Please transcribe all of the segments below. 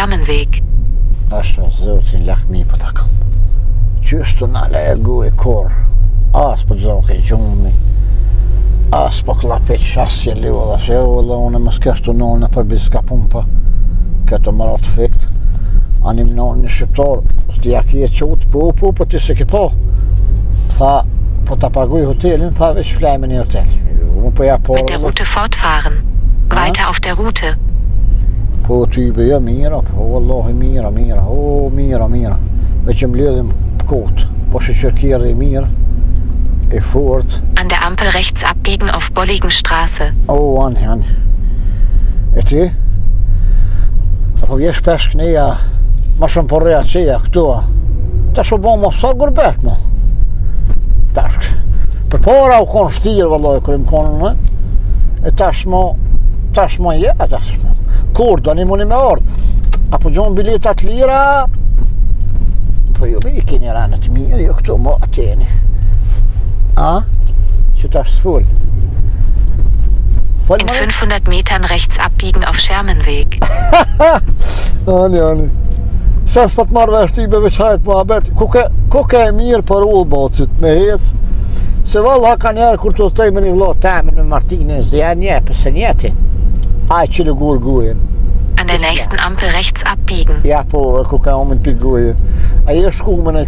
Schermenweg. Ashtë zotin lakmi për ta kam. Qështu nale e gu e kor. As për zoke gjumi. As për klapet qasje liu dhe se dhe une më skeshtu none për biska pumpa. Këtë më ratë fikt. Anim në shqiptar, s'ti ki e qut, po ti se ki po. Tha, po ta paguj hotelin, tha veç flemin i hotel. Mit der Route fortfahren. Weiter auf der Route. Po ty bëja mira, po wallahi mira, mira. Veç më ledhim kot, po shqyrkirë i mirë, e fort. An der Ampel rechts abbiegen auf Bolligenstraße. Ani. E ti? Po vje shpesh këneja, ma shumë po reja qeja këtu. Ta shu bo mo sa gurbet mo. Tash. Për para u konë shtirë vallahi kër im konë, e tash mo kur do një muni me ardhë. Apo gjonë biletat lira, po jo i keni ranët mirë, jo këtu mo ateni. Që tash s'full. In 500 Metern rechts abbiegen auf Schermenweg. Ani. Sa s'pat marrë vesh t'i veç hajt muhabet, ku ke e mirë për ullë bacit me hec, se valla ka njerë kur të stej me një vlo temin me Martinez, dhe janë njerë për se njeti. Aj që në gurë gujen. An der nächsten Ampel rechts abbiegen. Ja po, ku ka omin për guje. A je shku me në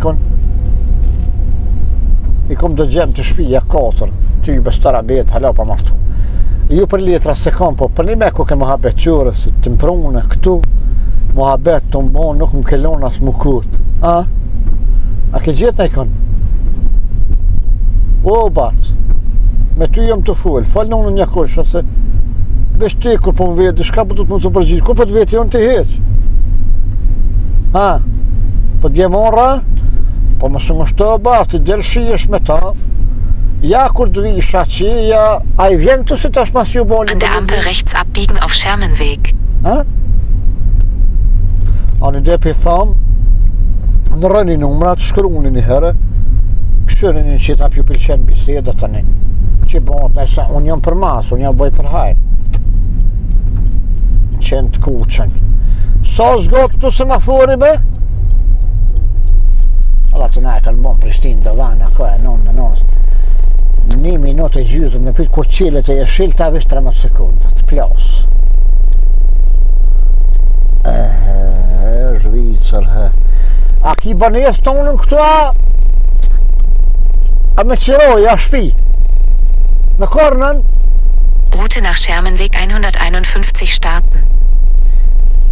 i kom do gjem të shpija 4, ty i bestara bet, hala pa martu. Ju për letra se kam, po për një me ku ke muhabet qërë, se të mprune këtu, muhabet të mbon nuk më kelon as më kut. A ke gjetë në i kon? O, bat, me ty jëm të full, falë në unë një kosha, se veç ti kur po më veti, shka po të të mund të përgjith, kur po të veti jonë të heq? Po t'je morra, po më së më shtë bat, të delë shijesh me ta, ja kur të visha që, ja, a i vjen të si tash mas ju boli. An der Ampel rechts abbiegen auf Schermenweg. Ani dhe për thamë, në rëni numrat, shkëruni një herë, këshërin një që ta pju pilqen biseda të një, që bëhat nëjsa, unë jam për mas, unë jam bëj për hajrë. Qenë të kuqen. Sa zgotë të semafori be? Alla të na e kanë bon Prishtinë, Dovana, koja, nonës. 1 minutë e gjysmë me pyt kur qilet e jeshil, ta vish 13 sekundat, plas. Zhvicër, A ki banes tonën këtu a me qiroj, a shpi? Me kornën? Route nach Schermenweg 151 starten.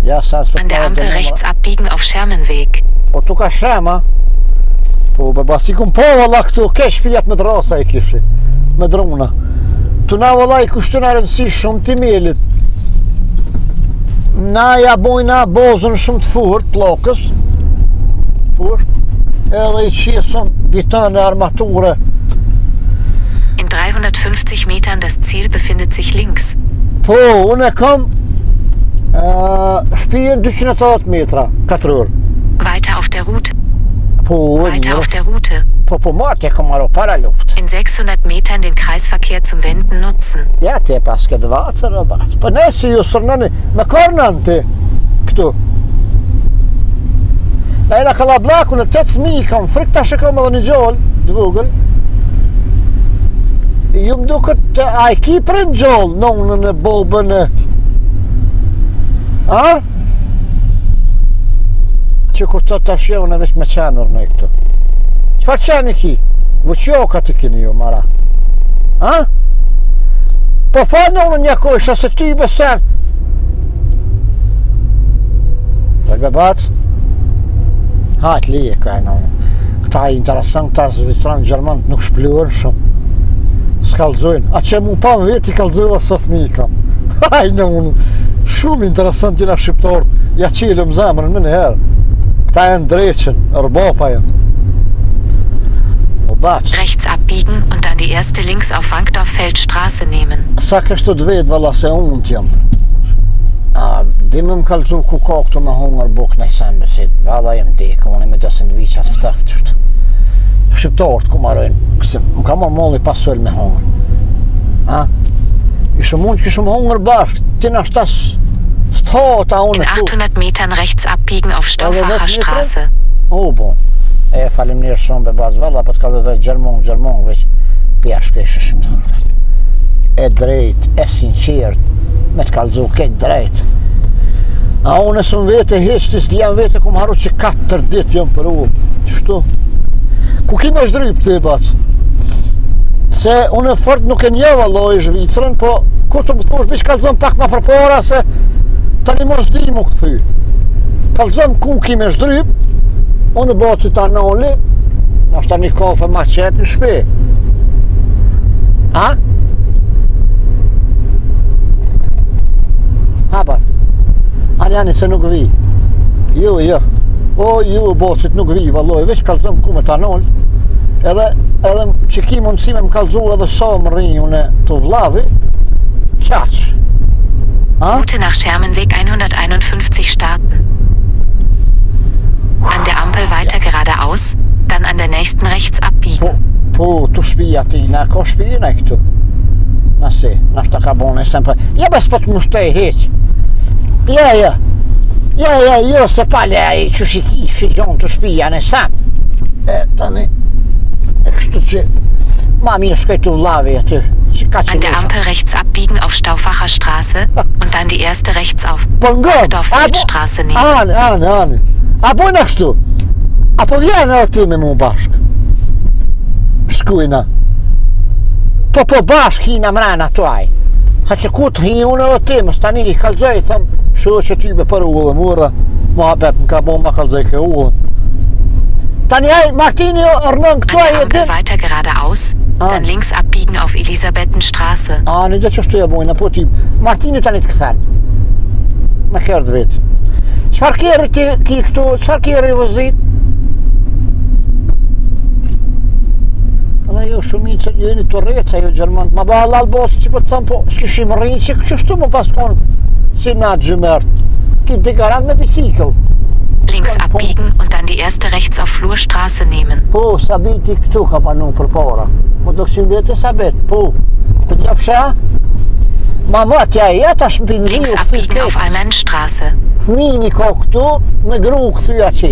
Ja, an der Ampel rechts abbiegen auf Schermenweg. O tu ka shema? Po basi kum po valla këtu, ke shpijat me drasa i kishi, me druna. Tu na valla i kushtu na rëndësi shumë t'i melit. Na ja bojna bozën shumë të furt, plokës. Por, edhe i qesëm bitën e armature. In 350 Metern das Ziel befindet sich links. Po, unë e kam shpijen 280 metra, 4 orë. Weiter auf der Route. Po, weiter auf der Route. Po marrë kam marrë para luft. In 600 Metern den Kreisverkehr zum Wenden nutzen. Ja, te pas këtë vacër e batë. Po nësi ju sërnani, me kornën ti, këtu. Na jena kalla blaku në 8.000 kam frik ta shikam edhe një gjallë, dvogël. Ju më duket a i ki për në gjallë, nonën e bobën e... A? Që kur të të shjevën e veç me qenër në e këtu. Qëfar qenë i ki? Vëqjoka të kini ju, mara. A? Po falë nonën një kojshë, se ty i besen. Dhe bebat? Hajt lije ka e nonën. Këta i interesant, këta Zvicranë Gjermanë nuk shpluën shumë. S'kallzojnë. A që mu pa më veti kallzojnë së thmi kam. Haj nonën. Shumë interesant jena shqiptarët. Ja qilëm zemrën më në herë. Këta e ndreqen, erbapa jem. Rechts abbiegen und dann die erste links auf Wankdorffeldstraße nehmen. Sa kështu të vetë valla se unë t'jëm. Dime më kalzu ku ka këtu me hongër buk në sembe, si valla jem dekë, unë me desin viqat ftëftësht. Shqiptarët ku marojnë, kësi më ka marrë molli pasëll me hongër. Ishë mund që këshë më hongër bashkë, ti në ashtas thota In unë 800 Metern rechts abbiegen auf Stauffacher Straße. Bon. Faleminderit shumë be bazë valla, po të ka dhe gjermon, veç pjashke ishe shqiptarëve. E drejt, e sinqert, me të kalzu këtë drejt. A unë së vete heqtis, jam vete ku më haru që 4 dit jam për u. Qështu? Ku ki me shdryp të bacë? Se unë fort nuk e një valloj Zhvicrën, po ku të më thush, vish kalzëm pak ma përpara, se tani mos di mu këthy. Kalzëm ku ki me shdryp, unë bëtë që ta noli, është ta një kafe ma qetë në shpe. Ha? Ha, bat. Ani se nuk vi. Jo. O, ju bëtë që nuk vi, valloj, veç kalzëm ku me ta noli. Edhe që ki mundësime më kalzu edhe sa më rinjë une të vlavi, qaq. Route nach Schermenweg 151 starten. An der Ampel weiter geradeaus, dann an der nächsten rechts abbiegen. Po, të shpija tina, ka shpijin e këtu. Nësi, nështë ka bone sempre. Ja, bes po të mushtej heq. Ja, jo, se pale ai që shikon të shpija në sam. Tani, e kështu që, ma mirë shkoj të vlavi aty. An der Ampel rechts abbiegen auf Stauffacher Straße und dann die erste rechts auf Dorffeldstraße nehmen. Ani. A bojna kështu? Apo vjene o ti me mu bashk? Shkujna. Po bashk hina mrena tuaj. Ha që ku të hi unë o ti, më stani i kalzoj, thëm, shu që ty be për ullë, mura, ma bet më ka bo ma kalzoj ke ullë. Tani ai, Martini rënën këtu An der Ampel weiter geradeaus, dann links abbiegen auf Elisabethenstraße. Ani dhe qështu e bojna, po ti, Martini tani të këthen. Me kërë dhe vetë. Qfar kjeri ti ki këtu, qfar kjeri vëzit? Edhe jo shumit, jo jeni të reca, jo Gjermant, ma ba halal bosi që po të thëmë, po s'kishim rrinë, që qështu më paskon si na gjymert. Ki të garant me bicikl. Links abbiegen und dann die erste rechts auf Flurstraße nehmen. Po, sabiti këtu ka panu për para. Mo do kësim vete sabit, po. Për një fsha? Ma tja e jetë është më pinëziu. Links abbiegen auf Almenstraße. Fmini ka këtu, me gru këthyja që.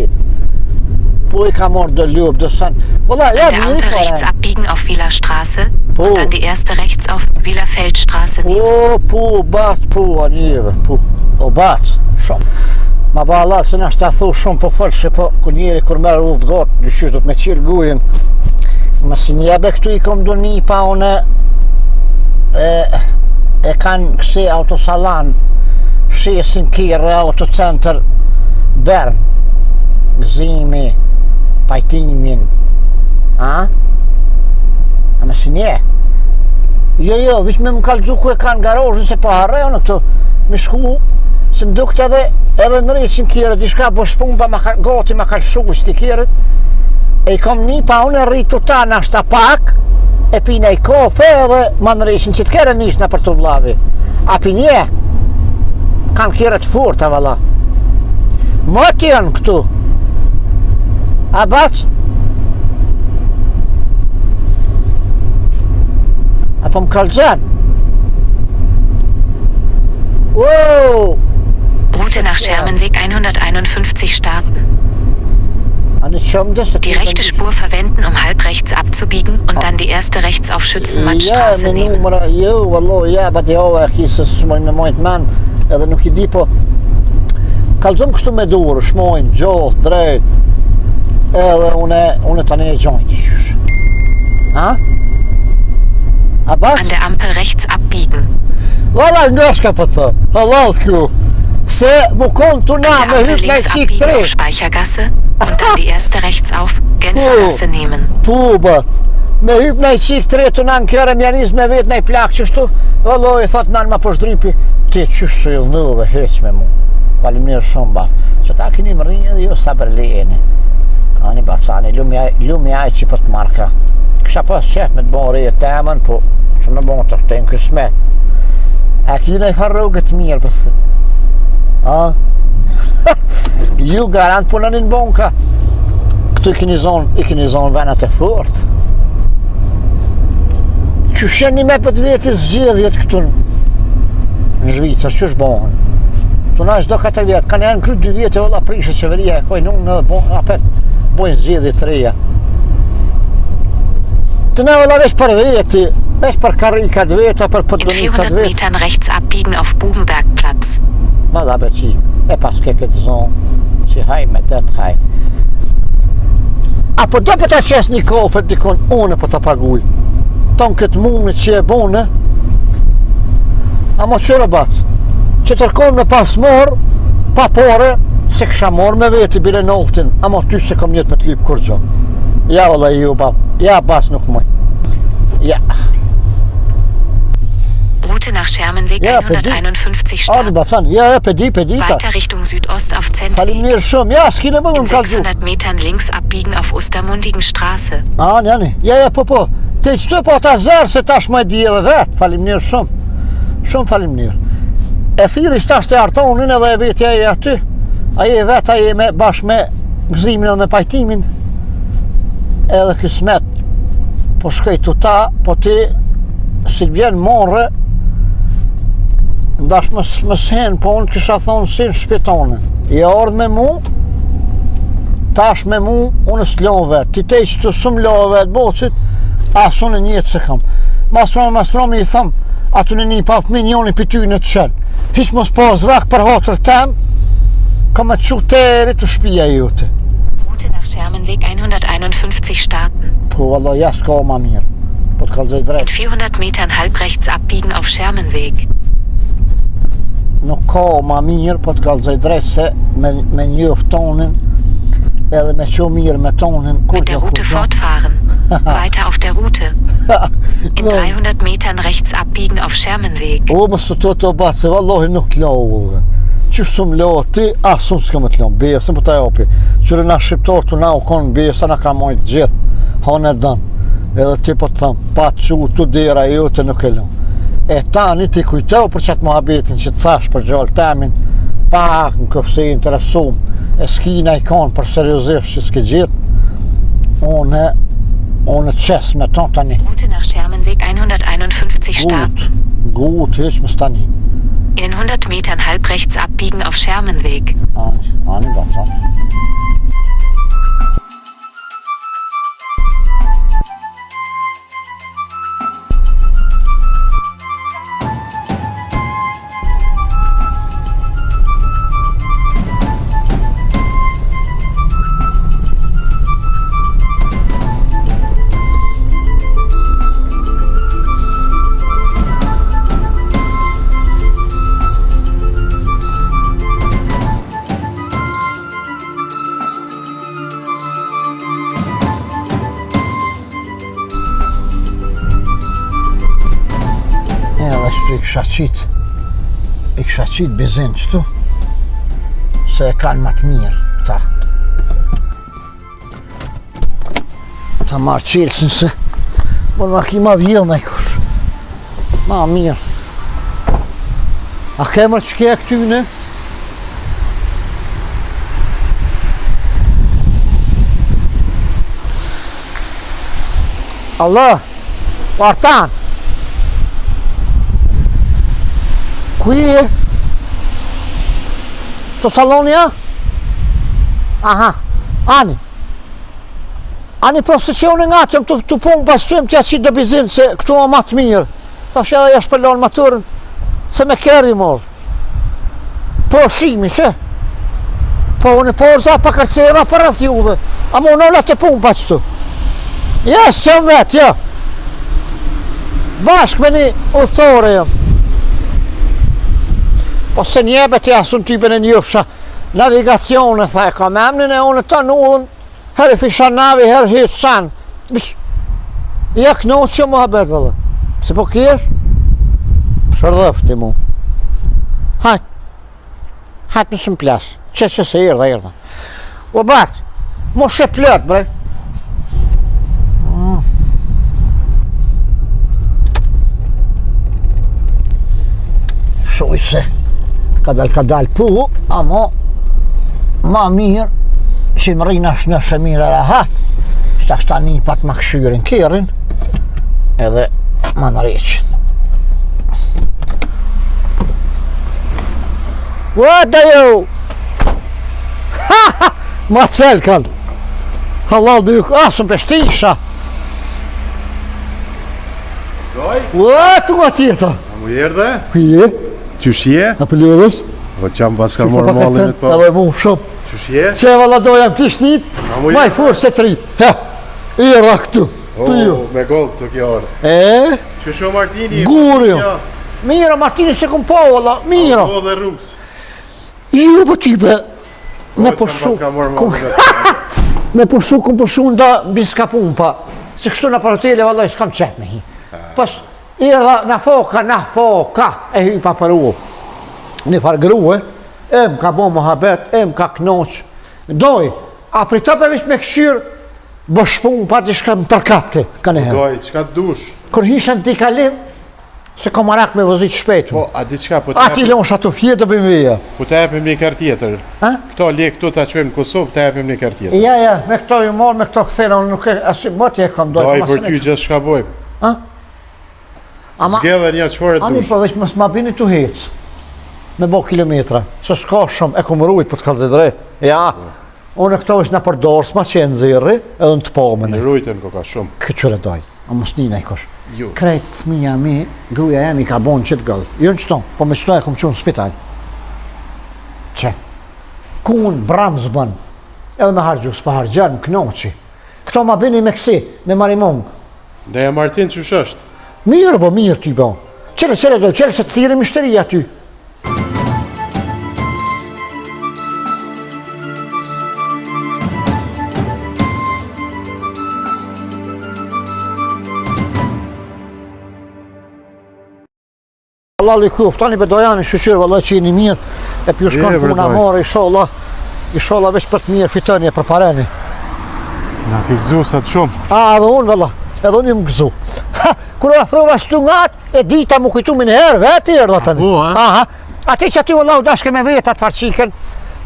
Po i ka morë dë ljub, dë sanë. An der Ampel rechts abbiegen auf Wielerstraße und dann die erste rechts auf Wielerfeldstraße nehmen. Po, anjeve, po. O bat, shumë. Ma ba Allah, se nështë ta thu shumë po fëllë, po ku njeri kur merë ullë të gotë, dyqysh do të me qirë gujen. Më si njebe këtu i kom do një pa une e kanë kësi autosalan, shesin kire, autocenter, Bern, gëzimi, pajtimin, a më si nje. Jo, vish me më kalëgju ku e kanë garozhin se pa harrejo në këtu, me shku, se më dukt edhe në reqin kjerët, dishka bo shpun pa gati ma kalëshu qëti kjerët, e i kom një pa unë e rritu ta nashta pak, e pina i kofe edhe ma në reqin që të kjerë nishna për të vlavi. A pinje, kanë kjerët furt, valla. Më të janë këtu. A bac? Apo më kalëgjen? Wow! Route nach Schermenweg 151 starten. Die rechte Spur verwenden, um halb rechts abzubiegen und dann die erste rechts auf Schützenmannstraße nehmen. Jo, wallah, ja, bat jo e kisë shmojnë me mojnë men, edhe nuk i di, po kalzëm kështu me durë, shmojnë, gjohë, drejt, edhe une tani e gjojnë të qysh. Ha? A bas? An der Ampel rechts abbiegen. Wallah, nga shka po të, halal t'ku. Se mu konë të na me hyp në qik 3. Auf Speichergasse und dann die erste rechts auf Genfergasse nehmen. Po, bat. Me hyp në qik 3 të na në kjere mjaniz me vetë në i plak qështu. Valloj, thot nanë ma po shdripi. Ti qështu ju nëve heq me mu. Faleminderit shumë, bat. Që ta kini më rinjë dhe jo sabër lejeni. Ani bat, ani, lumi aj që për të marka. Kësha pas qef me të bon rejë temën, po që me bon të shtem kësmet. A kina i farrogët mirë, pëthë. A? Ju garant punën në bonka. Këtu i kini zonë venat e fort. Që sheni me për të vetë zgjedhjet këtu në Zhvicër, që është bohën? Të na çdo 4 vjet, kanë janë kry 2 vjet e valla prishë qeveria e kojnë unë apet bojnë zgjedhje të reja. Të na valla veç për veti, veç për karrikat veta, për In përdonicat 400 veta. Metern rechts abbiegen auf Bubenbergplatz. Ma da beqik, e pas ke këtë zonë, që haj me të haj. Apo do për ta qes një kofet dikon, une për ta paguj. Ton këtë mundë që e bone, ama qëre batë, që tërkon me pas morë, pa pore, se kësha morë me veti bile noftin, ama ty se kom jetë me të lypë kur gjo. Ja valla ju bab, ja bas nuk moj. Ja. Route nach Schermenweg Ja, 151 Adi Start. batan, ja pedi ta. Weiter Richtung Südost auf Zentweg. Falimnir shumë, ja s'kine më In më kalzu. 600 Metern links abbiegen auf Ostermundigenstraße. Ani, ja, po. Te qëtë po ta zërë se tash më e di edhe vetë, falimnir shumë. Shumë falimnir. E thiri shtash të artonin edhe e vetja e aty. Aje e vetë, aje me bashkë me gëzimin edhe me pajtimin. Edhe kësmet, po shkej të ta, po ti, si vjen morë, ndash më sen, po unë kisha thonë si në shpitone. I ardhë me mu, tash me mu, unë s'lon vetë. Ti te që të shumë lo vetë bocit, asë unë njëtë se kam. Mas promi i thëmë, aty në një pa fëminjoni për ty në të qenë. Hiq mos po zvak për hotër tem, ka me të quteri të shpia jute. Route nach Schermenweg 151 Start. Po, Allah, ja s'ka ma mirë. Po të kalzoj In drejt. 400 Metern halb rechts abbiegen auf Schermenweg. Nuk ka ma mirë, po të kalzoj drejt se me njëf tonin, edhe me që mirë me tonin. Mit der Route fortfahren. Weiter auf der Route. In 300 Metern rechts abbiegen auf Schermenweg. O, më së të batë, se vallohi nuk lo ullë. Që shumë lo ti, asë unë s'ka më të lo, besën për ta jopi. Qërë na shqiptor të na u konë besa, na ka mojtë gjithë, hanë e dëmë. Edhe ti po të thëmë, pa që të dera e jote nuk e lo. E tani ti kujteu për qatë muhabetin që të thash për gjallë temin, pak në këfse i interesum, e s'kina i konë për seriosisht që s'ke gjithë, unë qes me ton tani. Route nach Schermenweg 151 Start. Gut, heq më stanin. In 100 Metern halb rechts abbiegen auf Schermenweg. Ani da të i kësha qit bizin qëtu, se e kanë më të mirë këta. Ta marrë qelsin se, por ma ki ma vjellë në i kush. Ma mirë. A kemër që ke e këtyne? Allah, Vartan. Qui je? To saloni, ja? Aha, Ani. Ani prostitucioni nga që të punë pasqyëm t'ja qitë do bizin se këtu ma të mirë. Thash edhe ja shpëllon maturën se me keri morë. Po shimi, që? Po unë po orza pa kërcema për rrëth juve. Ama unë ola të punë pa qëtu. Jes, që më vetë, ja. Bashk me një udhtore, ja. Po se njebet e asun typen e njëfsha navigacione, tha e ka me emnin e unë të nullën, herë i thisha navi, herë hitë sanë. Ja knoqë që më habet vëllë. Se po kjesh? Shërdhëfti mu. Hajtë nësë më plasë, që se erdha. O batë, mo shë plët, bre. Shoj se. Ka dal pu, ama ma mirë që më rina është nëse mirë e rahat, që ta një pat më këshyrin kjerin edhe më në reqin. Vada ju! Ma cel kanë. Halal büyük asım pestisha. Doj? Vatu ma tjeta. A mu jerdhe? Je? Qyshje? A pëllurës? Po qam pas ka morë malin e të po. Edhe mu shumë. Qyshje? Që valla doja më pishnit, A mu maj jerdhe? furë se të rrit. Ha, i ra këtu. Të ju. Me gold të kjo orë. Qysho Martini? Guri jo. Mira, Martini se kom po, valla, mira. Po dhe rrugës. Ju po tipe. Me Po qam pas ka morë malin e të Me përshu, kom përshu nda biska pun pa. Se kështu në parotele, valla, s'kam qep me hi. Pas, i edhe na foka, e hi pa përru. Një farë grue, em ka bo mohabet, em ka knoq. Doj, a pri të përvish me këshyrë, bëshpun pa t'i shka më tërkatke, ka në herë. Doj, qka të dush? Kër hishën t'i kalim, se kom arak me vëzit shpetu. Po, a di qka, po A ti lonë shatë fjetë të bëjmë veja. po të epim një kërë tjetër. Ha? Këto le këtu të qojmë në Kosovë, të epim një kërë tjetër. Ja, me këto ju morë, me këto këthena, unë nuk e, asi, moti e kam dojë. Doj, për ty gjithë shka bojmë. Ha? Ama, Zgedhe një qëfare të ani dush. po veç mos ma bini tu hecë. Me bo kilometra. Se s'ka shumë, e kom rujt për të kalë të drejt. Ja, unë e këto veç në përdorës, ma qenë zirri, edhe në të pomën. Në rujtën ko ka shumë. Këqyre doj, a mos nina i kosh. Ju. Krejt thmija mi, gruja jam i ka bonë qëtë gëllë. Jo në qëton, po me qëton e kom qunë në spital. Që? Kun, bram zbën. Edhe me hargju, s'pa hargjar, më knoqi. Këto ma bini me kësi, me marimong. Dhe e Martin qësh është? Mirë, bo, mirë ty, bo. Qëre doj, qëre se të thire mishteria ty. Allah li kuf, tani për dojani shqyqyrë, valla që jeni mirë, e pju shkon puna morë, ishallah veç për të mirë fitënje për pareni. Na ki gëzu sa të shumë. A, edhe unë, valla, edhe unë më gëzu. Kër e prova shtu ngat, e dita mu kujtu minë herë, vetë i erda tani. Po, ha? Aha, ati që ati valla u dashke me vetat farqiken,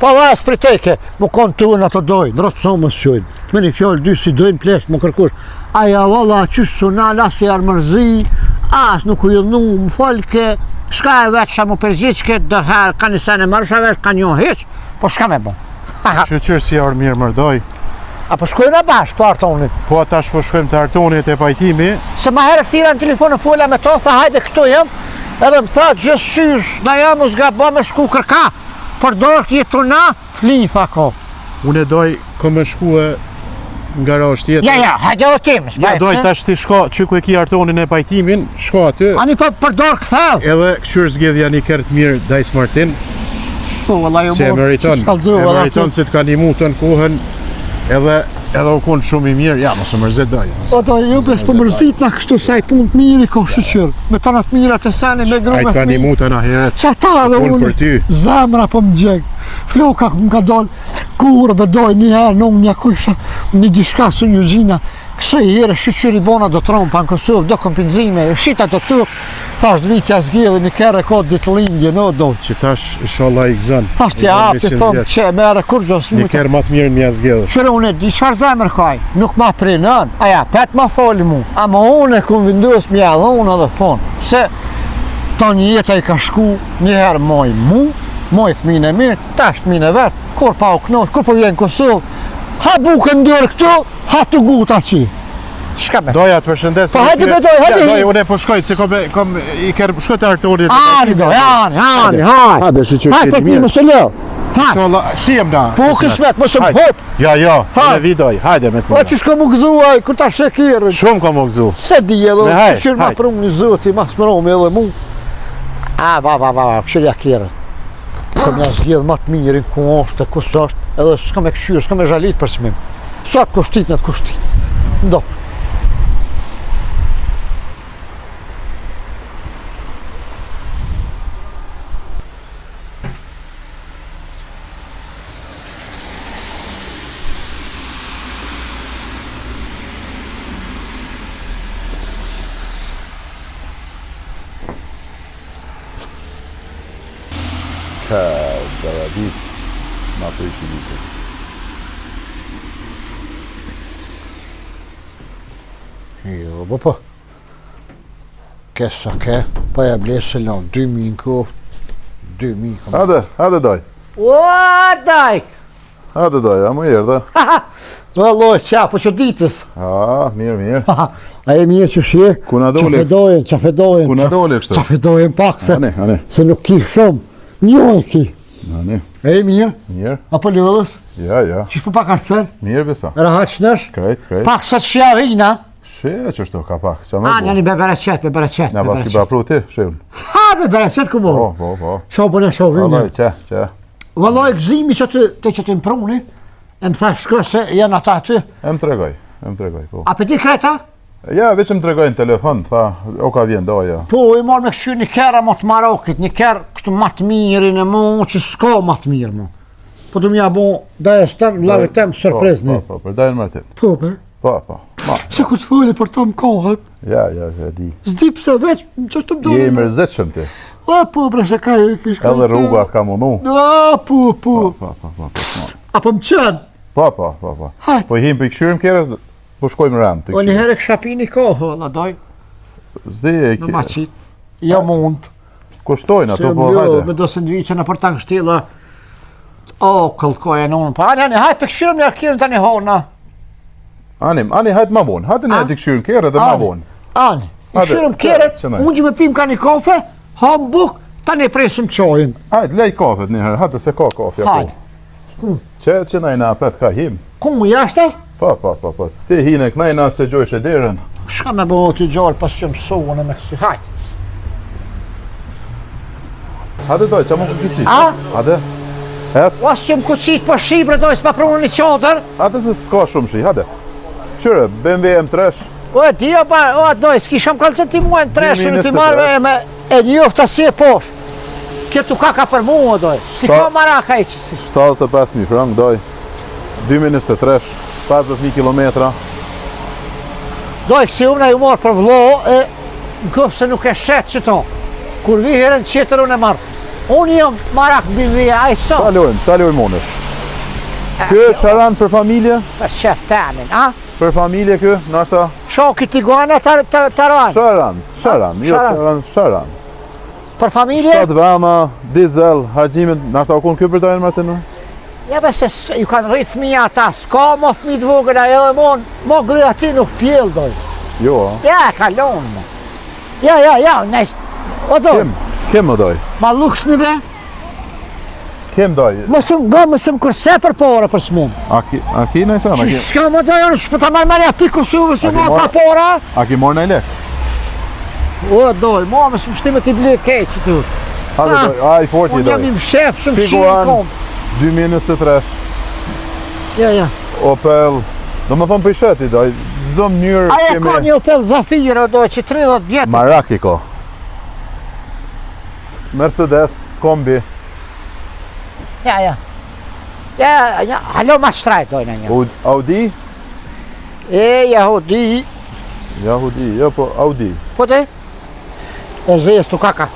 pa dhe asë priteke, mu konë të unë ato dojnë, rëtë pëso më sëqojnë. Me një fjallë dy si dojnë plesh, më kërkush. Aja valla, qështë sunal, asë i armërzi, asë nuk u jëllnu, më folke, shka e vetë që mu përgjithke, dëherë, ka një sene mërësha vetë, ka një heq, po shka me bo. Shqyqyrë si orë mirë mërdoj. A po shkojnë e bashkë të artonit. Po ata shpo shkojmë të artonit e pajtimi. Se ma herë thira në telefonë fola me to, tha hajde këtu jam, edhe më tha gjithë qysh, na jam u zgaba me shku kërka, për dorë jetu na, fli, tha ko. Unë e doj kom me shku e në garash tjetër. Ja, hajde o tim, Ja, doj tash ti shko, që ku e ki artonin e pajtimin, shko aty. Ani për dorë këthau. Edhe këqyrë zgjedhja një kërë të mirë Dajs Martin, Po, valla ju se e meriton, se të ka një mu të në kohën, edhe u konë shumë i mirë, ja, mos e mërzit doj. O do ju bes të mërzit na kështu sa i punë të mirë i ko shqyqyrë, me të natë mirat e sani, me grume A i të ka një mu të në heret, Qa ta dhe punë për ty. unë, zamra po më gjegë, floka më ka dollë, kurë bedoj një herë në unë një kusha, një dishka së një gjina, kësa i herë shqyqyri bona do tronë pa në Kosovë, do kompenzime, shita do tërë, thash vitja zgjellë një kere kodë ditë lindje, në do. që tash inshallah i gëzën. Thash t'ja apë, thomë që mere kur gjës Një mujtë. kërë matë mirë në mjazgjedhë. Qërë unë e di qëfar zemër kaj, nuk ma prinën, aja, pet ma foli mu, ama unë e kom vindus mja dhe unë edhe fonë, se ta një jetë i ka shku njëherë moj mu, moj thmine mi, tash thmine vetë, kur pa u knosh, kur po vjen Kosovë, ha buke ndërë këtu, ha të guta qi. Shka me? Doja të përshëndes. Po hajde me doj, hajde. Doja, unë e po shkoj, se kom i kërë shkoj të artorit. Ani doj, ani, hajde. Hajde, shqyqyrë Hajde, qëti për një mirë. më së leo. Hajde, Inshallah, shijem na. po këshmet, më së më hop. Ja, Hajde. në vidoj, hajde me të Po mirë. që shko më gëzuaj, kur ta shekirën. Shumë kom u gëzu. Se di edhe, Ne, hajde, qërë ma hajde. prumë një zëti, ma smëromi edhe mu. A, va, këshirja kjerët. Kom ja zgjedh ma të mirin, ku është, ku s'është, edhe s'ka me këshyrë, s'ka me zhalit për smim. Sa të kushtit në të kushtit. Ndo. Ka Daradit, ma për i shilitë. Jo, po. Kesa ke, pa ja blesë lon, 2 minë koftë. 2000. Hade doj. O, daj! Hade doj, ja më herë, da. Valloj, qa, po që ditës. Mirë. A e mirë që shje? Kuna dole? Qafedojen. Kuna dole kështë? Qafedojen pak se. Ane. Se nuk ki shumë. Njoj ki. Ane. E mirë? Mirë. Apo lëllës? Ja. Qish po pak arcen? Mirë besa. Rahat shnesh? Krejt. Pak sa të shja vina? Shë që shto ka pak, qa më A, njani me bereqet. Na pas ki ba pru ti, shëvën. Ha, me bereqet ku bo? Po. Sho po në sho vina. Valloj, që. Valloj, gzimi që të impruni, e më thash shko se janë ata ty. E më tregoj, po. A për ti kreta? Ja, veç më tregoj në telefon, tha, o ka vjen doja. Po, i marrë me këshu një kera më të Marokit, një kerë kështu më të mirin e mu, që s'ka më të mirë mu. Po të mja bo, da e shtanë, lave tem, sërprezni. Po, për dajnë Martin. Po, pe? Po. Se ku të foli për të më kohët? Ja, di. Zdi pëse veç, që është të mdojnë? Je i mërzitshëm ti. Po, bre, se ka e kish ka. Edhe rrugat ka mundu. Po. Po. Apo më qënë? Po. Hajt. Po him për i këshyrim kjerët, po shkojmë rëmë të O një herë kësha pi një kohë, la doj, Zdi e në maqit. Ja mund. Kushtojnë ato, po Me hajde. do së ndvice në për tanë kështila. O, këllkoja në unë. Pa, ani, hajt për këshyrim një arkirin të një hona. Ani, hajtë ma vonë. Hajtë një të këshyrim kjerët dhe ma vonë. Ani, këshyrim kjerët, unë që me pim ka një kafe, ham buk, ta një presim qojnë. Hajtë, lej kafet një herë, hajtë se ka kafja Hajde. po. Që najna apet ka him. Ku mu jashte? Po. Ti hine knajna se gjojsh e derën. Shka me bëho të gjallë pas që mësohën e me kësi. Hajde. Hajde doj, që më këqit. A? Hajde. Hec. Pas që më kuqit për shibre doj s'pa prunë një qatër. Hajde se s'ka shumë shi, hajde. Qyre, BMW M3. O e di, o doj, s'ki sham kalë që ti muajnë treshën, ti 2023. marrë me e njofta si e posh. Kjetu ka për mua doj. Si ka maraka i qësi. 75.000 frangë doj. 2023, 50.000 kilometra. Doj, kësi unë e ju marrë për vlo, e në këpë se nuk e shetë që to. Kur vi herën qëtër unë e marrë. Unë jam marak bimvija, a i so. Talojmë monësh. Kjo sharan për familje? Për qef tanin, a? Për familje kjo, nashta? Shoki tiguana të ranë. Sharan. Për familje? Shtat vama, dizel, hargjimet, nashta o kun kjo për dajnë Martinu? Ja be se ju kanë rritë thmija ata, s'ka mo thmi të vogëna, edhe mo gry ati nuk pjell doj. Jo, Ja, kalonë mo. Ja, nejsh. O doj, Kem më doj? ma luks një be? Kem doj? Mësëm kërse për pora për shmim. A ki në isa? Që s'ka më doj, unë shpëta marja piku suve, su ma pa pora. A ki morë në i lek? O doj, mësëm shtime t'i bli keq që tu. Hajde doj, a i fort i Unë jam doj. im shef, shumë Piku shimë anë. kom. 2023, Ja. Opel, do më thonë për i sheti doj, zdo mënyrë Aja ka një Opel Zafira, doj, që 30 vjetë. Maraki ko. Mercedes, kombi, Ja, halo ma shtrajt doj në një. Audi, Jahudi, jo po Audi. po te? E zes tu kaka.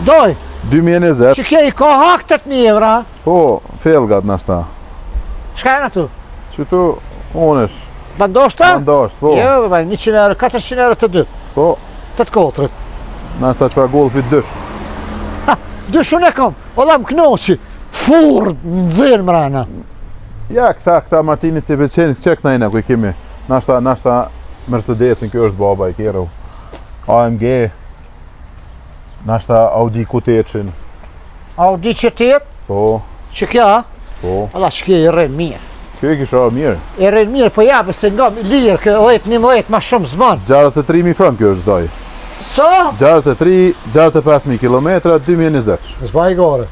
Doj, 2020, që kje i ka hak 8.000 evra. po, felgat nashta. Shka e në tu? Qëtu, onësh, Bandoshta? bandasht, po, Jo, 100 euro, 400 euro të dy. po, 8 kotrët. nashta qëpa golfit dysh. Dyshun e kom, ola më knoqi. Furr, në zirë mrena. Ja, këta Martinit që beqenit, që kënajna ku i kemi, nashta Mercedesin, kjo është baba i kjeru, AMG, nashta Audi Q8, Audi që tjetë, po, që kja, po, Allah që kje i rrinë mirë. kjo i kisha mirë, I rrinë mirë, po jabe se nga lirë, kë 10-11 ma shumë zbanë. 63.000 frank kjo është doj, So? 65.000 kilometra, 2020, Zbaj i gore.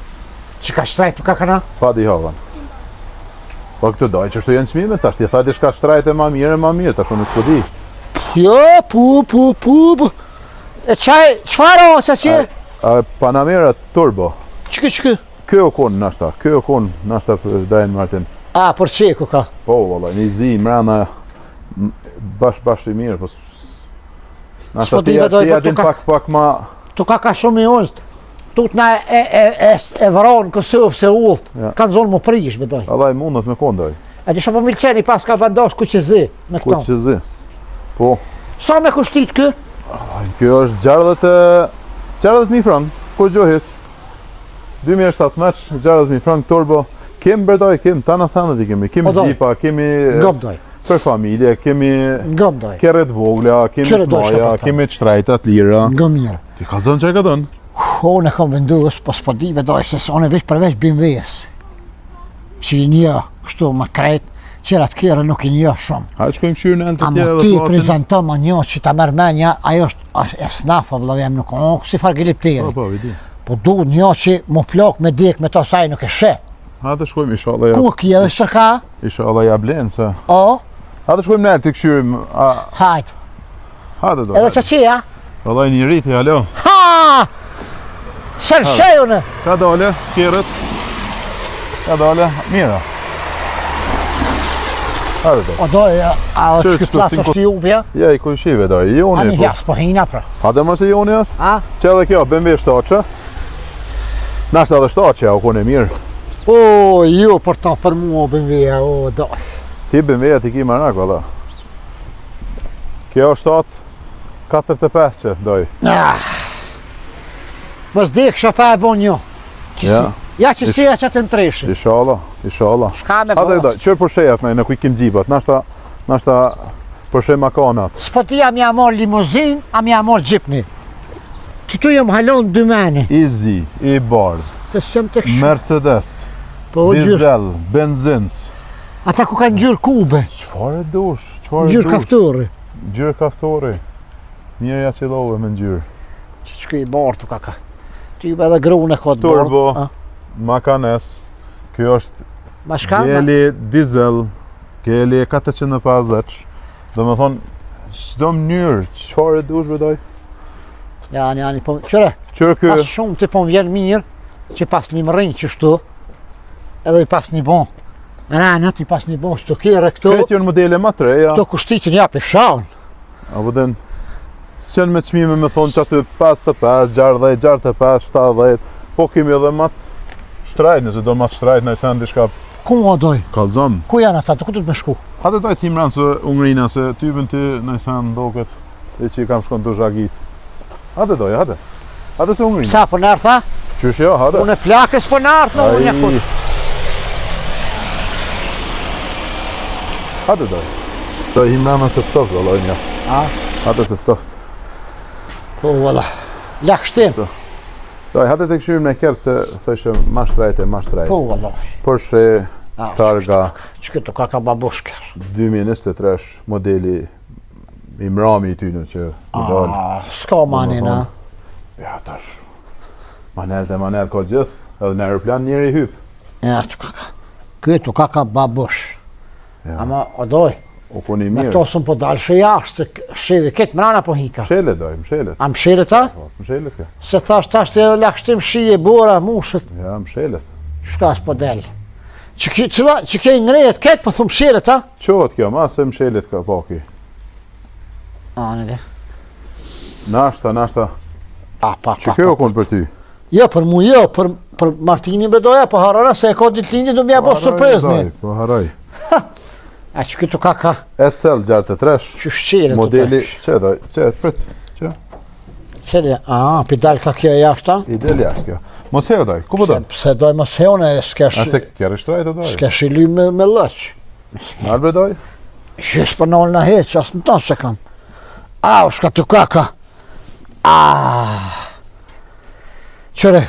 Që ka shtrajt për kakana? pa di havan. Po këtë doj, që shtu jenë qmime, tash t'i thajt i shka shtrajt e ma mirë, tash unë s'po di. Jo, pu. E qaj, qëfar o që që? A Panamera Turbo, Qëky? kjo kon nashta për Dajnë Martin. A, për qeku ka. Po, valla, një zi, mrena, bash i mirë, po nashta S'po di me doj, po atin tu ka- pak ma, Tu ka shumë i unës. Tut na e vranë Kosovë se ullët. Ja. Kanë zonë më prish, me doj. Allah i mundet me kondoj, E di shumë po milqeni pas ka bandosh ku që zi, me ku këto. që zi. Po, Sa me kushtit kë? kjo është 60.000 frank, ku gjohis? 2017, 60.000 frank turbo. Kem berdoj, kem tana sanët i kemi gjipa, kemi për familje, kemi kerret vogla, kemi të maja, kemi të shtrejtat lira. Nga mirë. Ti ka zonë që e ka donë? Unë e kam vendus, po s'po di me doj, se unë e veç përveç BMW-s. Që i një, kështu më krejt, qërat kjera nuk i një shumë. Hajtë shkojmë shyrë në të tjera dhe ti prezentom a një që ta mërmenja, ajo është e snafa vëllavjem nuk, si farë gilipteri. Po du një që mu plok me dek me to saj nuk e shet. Hajtë shkojmë, ishallah ja... Ku kje dhe shërka? Ishallah ja blenë, se... O? Hajtë shkojmë në të këshyrim... Hajtë. Hajtë do. Edhe që qia? Vëllaj një rriti, alo. Ha! Sërshejune! Ka dole, kjerët. Ka dole, mira. Hajtë do. O doj, a o që këtë platë është juvja? Ja, i kujshive doj, i joni. A një jas po hina pra. Hajtë më se joni është? A? Që edhe kjo, BMW shtoqë. Nashtë edhe shtoqë, ja, u kone mirë. O, jo, për ta për mua BMW-a, o, doj. Ti BMW-a ti ki marak, valla. Kjo është 45 që doj. Mës dek shëpa e bon një. Ja që si e që të ndreshi. Ishallah, ishallah. Shka me bërë. Doj, qërë përshejat në kuj kim gjibat, nashta përshej makanat. S'po ti jam ja mor limuzin, am ja mor gjipni. Që tu jam halon dy meni. Easy, i bardh, Se shëm të këshë. Mercedes, dizel, benzins. Ata ku kanë gjyrë kube. Qfar e dush? Gjyrë kaftori. Gjyrë kaftori. Mirë ja qilove me gjyrë. Që që i barë të kaka. Ty edhe grune ka të barë. Turbo, makanes. Kjo është Geli geli dizel, geli 450. Do me thonë, çdo mënyrë, qfar e dush bedoj? Jani, po, qëre, pas shumë të po më vjen mirë, që pas një më rinjë qështu, edhe i pas një bon. Ranët i pas një bon, që të kjere këto, Këtë jënë modele ma të reja. këto kushtitin ja për shaun. Apo den, s'qenë me qmime me thonë që aty 55, 60, 65, 70, po kemi edhe matë shtrajt, nëse do matë shtrajt, në i sen dishka Ku më doj? kalzon. Ku janë ata, të ku të me shku? Hate doj t'im ranë se Ungrina, se typën ty në i sen do këtë, e që i kam shkon të zhagit. Hate doj, hate. Hate se Ungrina. Sa për nërë tha? Qysh jo, hate. Unë e plakës për nërë, në unë e kur. Hate doj. Doj him ranë se ftoft, vëllaj një. Hate se ftoft. Po, vëlla. Lak shtim. Doj, hate të këshyrim në kjerë se thëshë ma shtrajte. Po, vëlla. Porsche, Targa, që këtu ka babushker. 2023 modeli Imrami i tynë që i dalë. S'ka manina. Ja, tash. Manel ka gjithë, edhe në aeroplan njëri i hypë. Ja, këtu ka babush. Ama, o doj, O koni me mirë. to sëm po dalë shë jashtë, shëve këtë mrana po hika. Mshelet doj, mshelet. A mshelet ta? Mshelet ka. Se thash të edhe lakshtim shije, bora, mushët, Ja, mshelet. shka s'po del. Që ke ngrejet këtë, po thumë mshelet ta? Qohet kjo, ma se mshelet ka paki. A, në dhe. Nashta. Pa. Që kjo konë për ty? Jo, për mu jo, për Martini bedoja, po harara se e ka ditë lindje do mja bo surprezni. Po haraj. A që këtu ka SL 63. që shqire të Modeli, që doj, që prit, që? Qëllë, për dalë ka kjo jashta? Ideal jashtë kjo. Mos heo doj, ku po doj? Pse doj mos heone, Ase kjerë shtrajt e doj? s'ke shili me lëq. Albre doj? Shes për nëllë në heq, asë në tonë se kam. U shka të kaka. Qëre,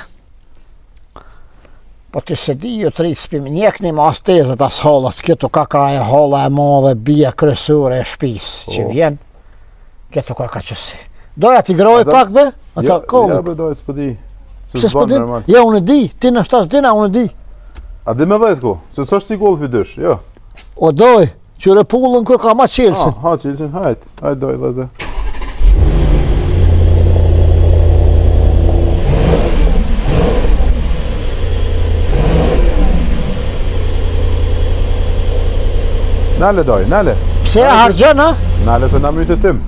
po të se di ju të rritë spimi, njekni ma as tezët as hallat, këtu kaka e halla e madhe, bia kryesore e shpis, që vjen, këtu kaka qësi. Doja t'i groj pak be? Ata kolli. Ja, bre doj, s'po di. Pse s'po di? Ja, unë e di, ti në shtas dina, unë e di. A di me dhejt ku? Se s'është si golfi dysh, jo. O doj, qëre pullën kë ka ma qelsin. Ha, qelsin, hajt doj, dhe. Nale doj, nale. Pse e hargjën, ha? Nale se na mytë tim.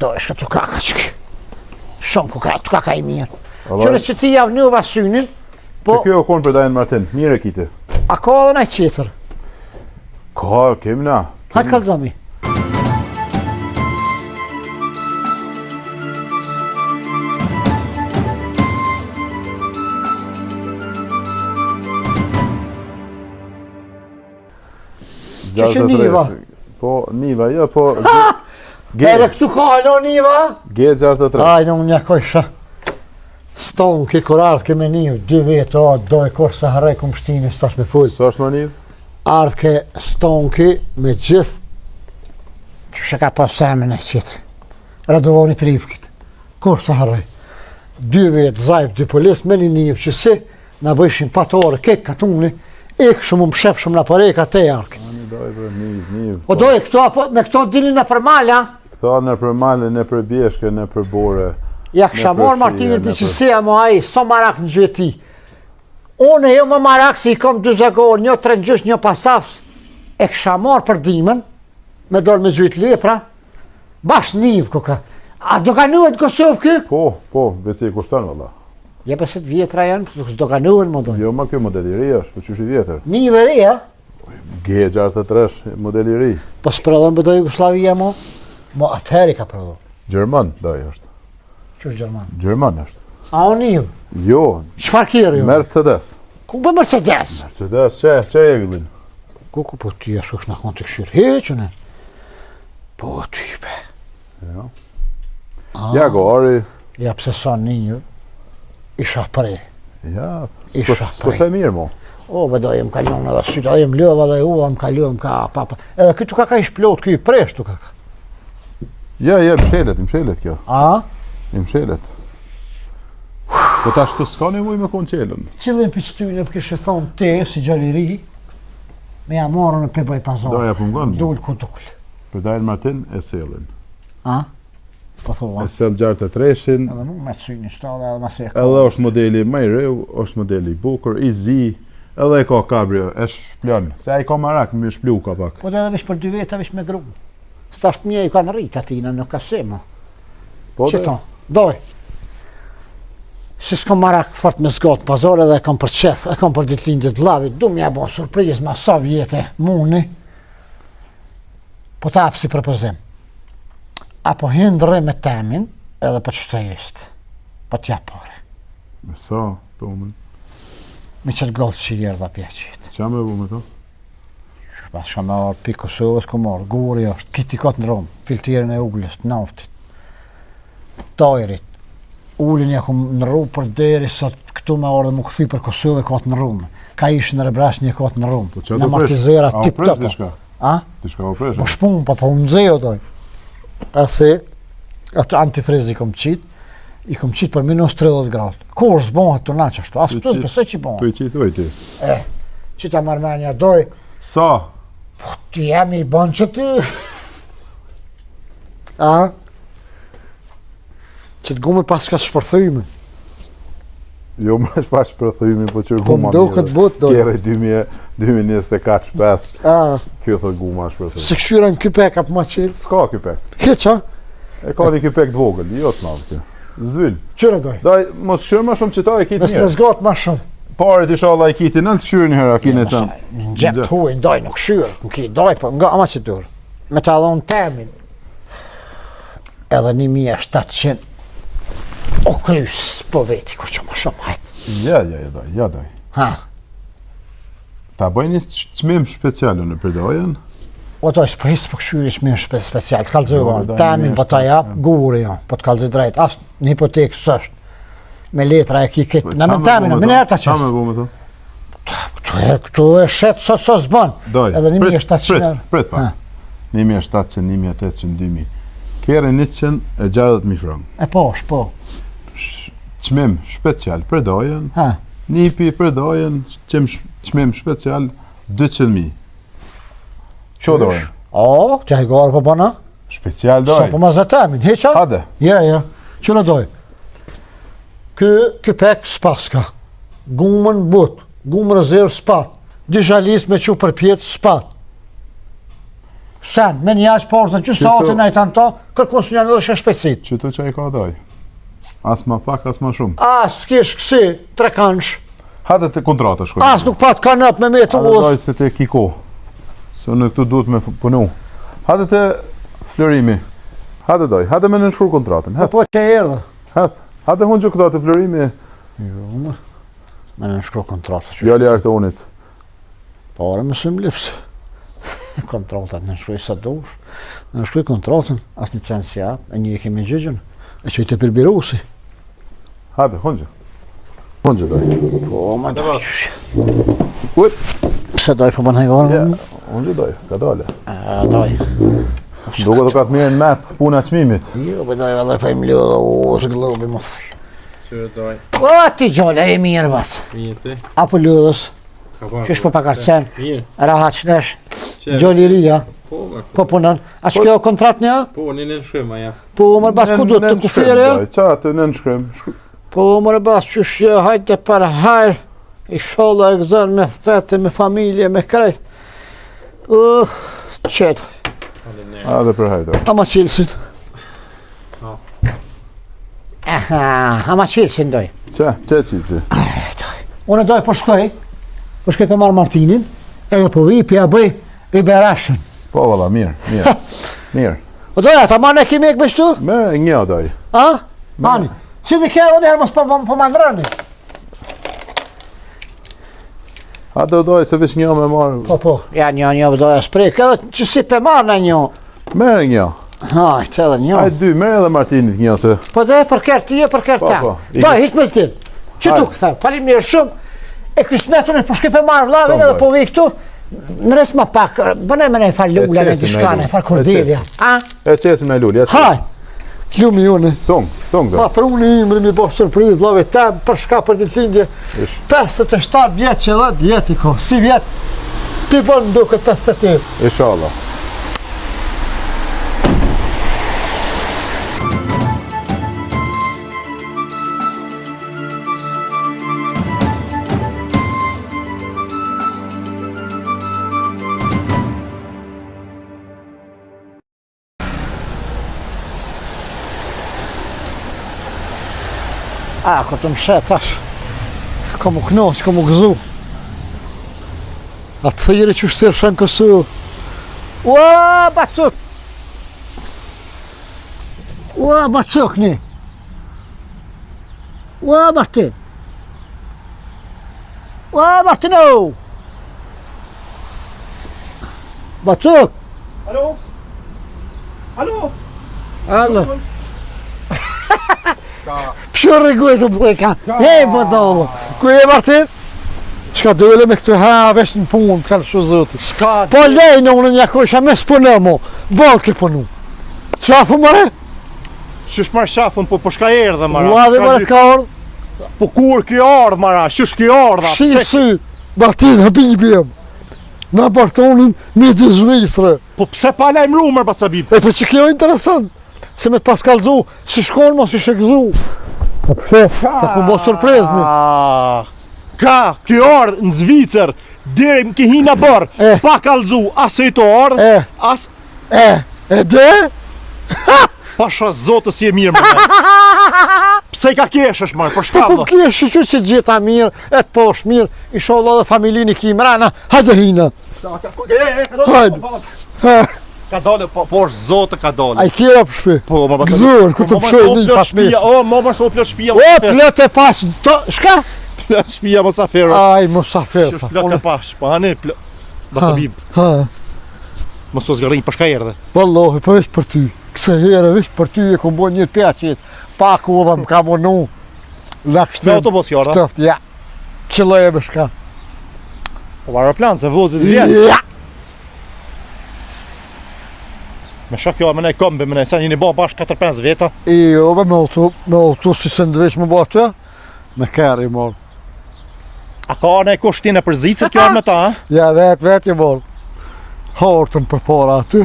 Doj, shka të kaka qëki. Shumë ku ka të kaka i mirë. Qëre që ti javë një vasynin, Që kjo konë për Dajen Martin, mire kite. a ka edhe naj qeter. Ka, kemi na. Hajtë kalëzami. Që niva? Po, niva, jo, po... Edhe këtu ka halo niva? G63. Ajde, unë njakojshë. Stonki, kur ardhë ke me nivë, 2 vjetë, doj kur se harrej ku më shtini, s'tash me full. Sa është më nivë? Ardhë ke stonki me gjithë, që shë ka pas semen e qitë, Radovani Trifkit, kur se harrej. 2 vjetë, zajf, 2 polis, me një nivë që si, në bëjshin patore, ketë katuni, ikë shumë më shef shumë në pareka te ardhë. Nivë. O doj, me këto dilin në përmalja? Këto në përmalja, në përbjeshke, në përbore. Ja kësha morë Martinit i qësia më aji, so marak në gjëti. Unë e jo më marak si i kom 2 zagor, një trengjush, një pasafs. E kësha morë për dimën, me dollë me gjyt lepra, bash nivë kuka. A doganuhet Kosovë kë? Po, veci kushtan valla. Je për 7 vjetra janë, doganuhen më dojnë. Jo, ma kjo modeli ri është, po qysh i vjetër. Nivë ri, ja? G63, modeli ri. Po së prëllon bëdo Jugoslavia mo atëheri ka prëllon. Gjerman, daj është. Qështë Gjerman? Gjerman është. A o nivë? Jo. Qfar kjerë jo? Mercedes. Ku bë Mercedes? Mercedes, që e gëllin? Ku po ty ashtu është në konë të këshirë heqëne? Po ty be. Ja. Ja gori. Ja pse sa nivë, isha prej. Ja, Isha s'ko të mirë mo. O, vedo, jem kalion edhe syta, jem lëva dhe uva, më kalion, ka papa. Edhe këtu ka ish plot, këj presh tu ka. Ja, mshelet kjo. A? Mshelet. Po ta shtu s'ka një muj me konë qelën. Cilën për qëtyne për kështë thonë te, si gjalliri, me ja morën në pebaj pazorë. Doja për mgonë. Dull ku dull. Për dajnë Martin e selin. A? Po thua? E sel 63-shin. Edhe mu me të syni shtalë edhe ma se ka. Edhe është modeli më i reu, është modeli i bukur, i zi. Edhe e ka kabrio, e shplon. Se a i ka marak, më shplu ka pak. Po dhe edhe vish për 2 veta, vish me gru. Thasht mje i kanë rrit atina, nuk ka sema. Po Që ta? Doj. Si s'kom marak fort me zgatë pazore edhe e kam për qef, e kam për ditlindit vlavit, du m'ja bo surpriz ma sa vjete muni. Po ta apsi propozim. Apo hindre me temin edhe për qëtë jeshtë. Po t'ja pare. Me sa, po më. Me qëtë gëllë që jërë dhe pjeqit. Qa me bu me to? Pas shka me orë pi Kosovës ku morë, guri është, kiti kotë në Romë, filtirën e uglës, naftit, tajrit. Ullin ja kum në Romë për deri sot këtu me orë dhe më këthy për Kosovë kotë në Romë. Ka ishë në Rebras një kotë në Romë, në martizera tip tëpo. A? Ti shka o presh? Po shpun, po unë zejo doj. Ase, atë antifriz i kom qitë për minus 30 gradë. Kur s'bohat të na qështu, asë pëtës pëse që bohat. Tu i qitë ojti? Qita marmenja doj. Sa? Po ti jam i bon që ty. A? Që të gume pas ka shpërthyme. Jo më është pas shpërthyme, po që Po guma mdo këtë bot doj. Kjere 2024-5. Kjo thë guma shpërthyme. Se këshyren kypek apë ma qilë. S'ka kypek. Heqa? E ka një kypek të vogël, jo të madhë kjo. Zdyl. Qyre doj? Daj, mos këshyrë ma shumë që ta e kitë Mes mirë. me zgatë ma shumë. Paret isha Allah i kiti nëllë të këshyrë një herë, a kine të në. Në gjep të huj, ndoj nuk këshyrë. Nuk ki doj, po nga ama që durë. Me të adhonë temin. Edhe 1700. O krys, po veti, kur që ma shumë hajtë. Ja, daj. Ha? Ta bëj një qmim specialu në përdojen. O doj, s'po hisë po këshyri shmim special. Të kalëzoj Jo, banë, daj, temin mirë, po ta japë, guri jo, po të kalëzoj drejt. Asë në hipotekë sështë. Me letra e ki këtë, në temin, në minerë të Qa me qësë. bu me to? Këtu e shetë sot s'banë. Daj, Edhe 1700 euro. prit pa. 1700, 1800, 2000. Kere 160.000 frangë. E po, shpo. Qmim special përdojen, Ha? nipi përdojen, qmim special 200.000. Qo dojnë? O, që e garë po bëna? Special Sa dojnë. po ma zëtemin, heqa? Hade. Ja. Që në doj? Ky pek s'paska. Gumën but, gumë rezervë s'pat. Dy zhalis me që për pjetë s'pat. Sen, me një aqë porëzën që sa atë najtë anë ta, kërkon së një në dhe shpecit. Qëtu që i ka doj? As ma pak, as ma shumë. As s'kish kësi, 3 kansh. Hade të kontrata shkoj. As nuk pat kanëp me me të Hade doj ullës. se te kiko. Se në këtu duhet me punu. Hade të florimi. Hade doj. Hade me në nëshkur kontratën. Po që e erdhe. Hade hunë që këta të florimi. Jo, me në shkru kontratë. Jali artë unit. Pare me sëmë lipsë. Kontroltat në shkruaj sa dush. Në shkruaj kontroltën, asë një qenë që japë, e një kemi gjygjën, e që i të pirbirusi. Hajde, hungjë. Hungjë doj. Po, ma doj. Kujt? Pse doj po më nëjgonë? Hungjë doj, ka dole. Doj. Duke do ka të mirë në metë puna qmimit. Jo, për doj vëllë pa im ljo dhe së globi më thë. Që doj? O, ti gjolle, e mirë batë. Mirë ti? Apo ljodhës. Qysh po pakar qenë? Mirë. Rahat shnesh. Gjolli ria. Po punën. A që kjo kontrat një? Po, një në nëshkrim, ja. Po, mërë bas ku do të kufire? Qa të në nëshkrim? Po, mërë bas qysh hajte për hajrë. I sholla e gëzën me fete, me familje, me krejt. Qetë. A dhe për hajta. Ama qilësin. Ama qilësin doj. Qa qilësi? Unë doj po shkoj për marë Martinin, edhe po vi, pja bëj i berashën. Po, valla, mirë. Mirë. O doja, ta ma ne kemi e këbështu? Me një doj. A? Mani, si di kjellë njerë mos po më ndrëni? A do doj se vish një me marë? Po, ja një doja sprejk, edhe që si pe marë në një. Mere një. Hajt, edhe një. Hajt dy, mere edhe Martinit një se. Po dhe për kërë ti e për kërë ta. Doj, hiq me zdim. Që tu këtha, palim njerë shumë. E kësmetun e po shke pe marë vlavin edhe po vi këtu. Në res ma pak, bëne me ne far lulla me dishkane, far kordelja. E qesim e lulli, e qesim. Hajt, lumi june. Tung do. Ma për unë imri mi bo surpriz, love ta për shka për ditëlindje. 57 vjetë që 10 vjetë i ko, si vjetë, pi bon duke 58. Inshallah. Ko të më shetë tash, ka mu knoq, ka mu gëzu. A të thëjri që shtirë shenë kësu. Ua, bacuk! Ua, bacuk një. Ua, Martin. Ua, Martino! Bacuk! Alo? Alo? Pësho rreguj të pëdheka, hej po dollë. Ku e Martin? Shka dole me këtu vesh në punë të kanë shu zëti. Po lejnë unë një kojsha me s'punë mo, bolë ke punu. Qafu mëre? Qysh marrë shafën, po shka erdhe mara? Vladi mëre t'ka ardhë? Po kur ki ardhë mara, qysh ki ardha? Si, Martin, habibi jem. Na bartonin një dizvisre. Po pse pa lajmru mërë Bacabib? E po që kjo interesant. Se me të pas kalzu, si shkonë mos i shekëzu. A përse, ta ku bo surprezni. Ka, ki ardhë në Zvicër, deri më ki hina bërë, pa kalzu, as e to ardhë, as... E de? Pasha zotës je mirë më. Pse ka keshësh marë, për shka Po ku keshë që gjitha mirë, e të posh mirë, i sholla dhe familini ki mrena, hajde hina. Hajde. Ka dole, po është zotë ka dole. A i kjera për shpi? Po, më basa. Gëzur, ku të pëshoj një pasmesh. O, më mërë s'o plot shpia, O, plot e pas, shka? Plot shpia, Mosaferë. Aj, Mosaferë. Plot e pas, po hane, Bacabib. Mos o zgërrinj, për shka erdhe? Wallohi, po veç për ty. Këse herë, veç për ty e ku bo një pjaqit. Pak u dhe më ka monu. Me autobus kjo, da? Ftoft, ja. Qëlloj e me shka. Po aeroplan, se vozë zvjen. Ja. Me shak jo, me ne kombi, me ne, sa një ba bashkë 4-5 veta. Jo, me auto si se ndveç më ba të, me kërë i morë. A ka ne kushtine për zicët kjo me ta, ha? Ja, vet i morë. Hortën për para aty.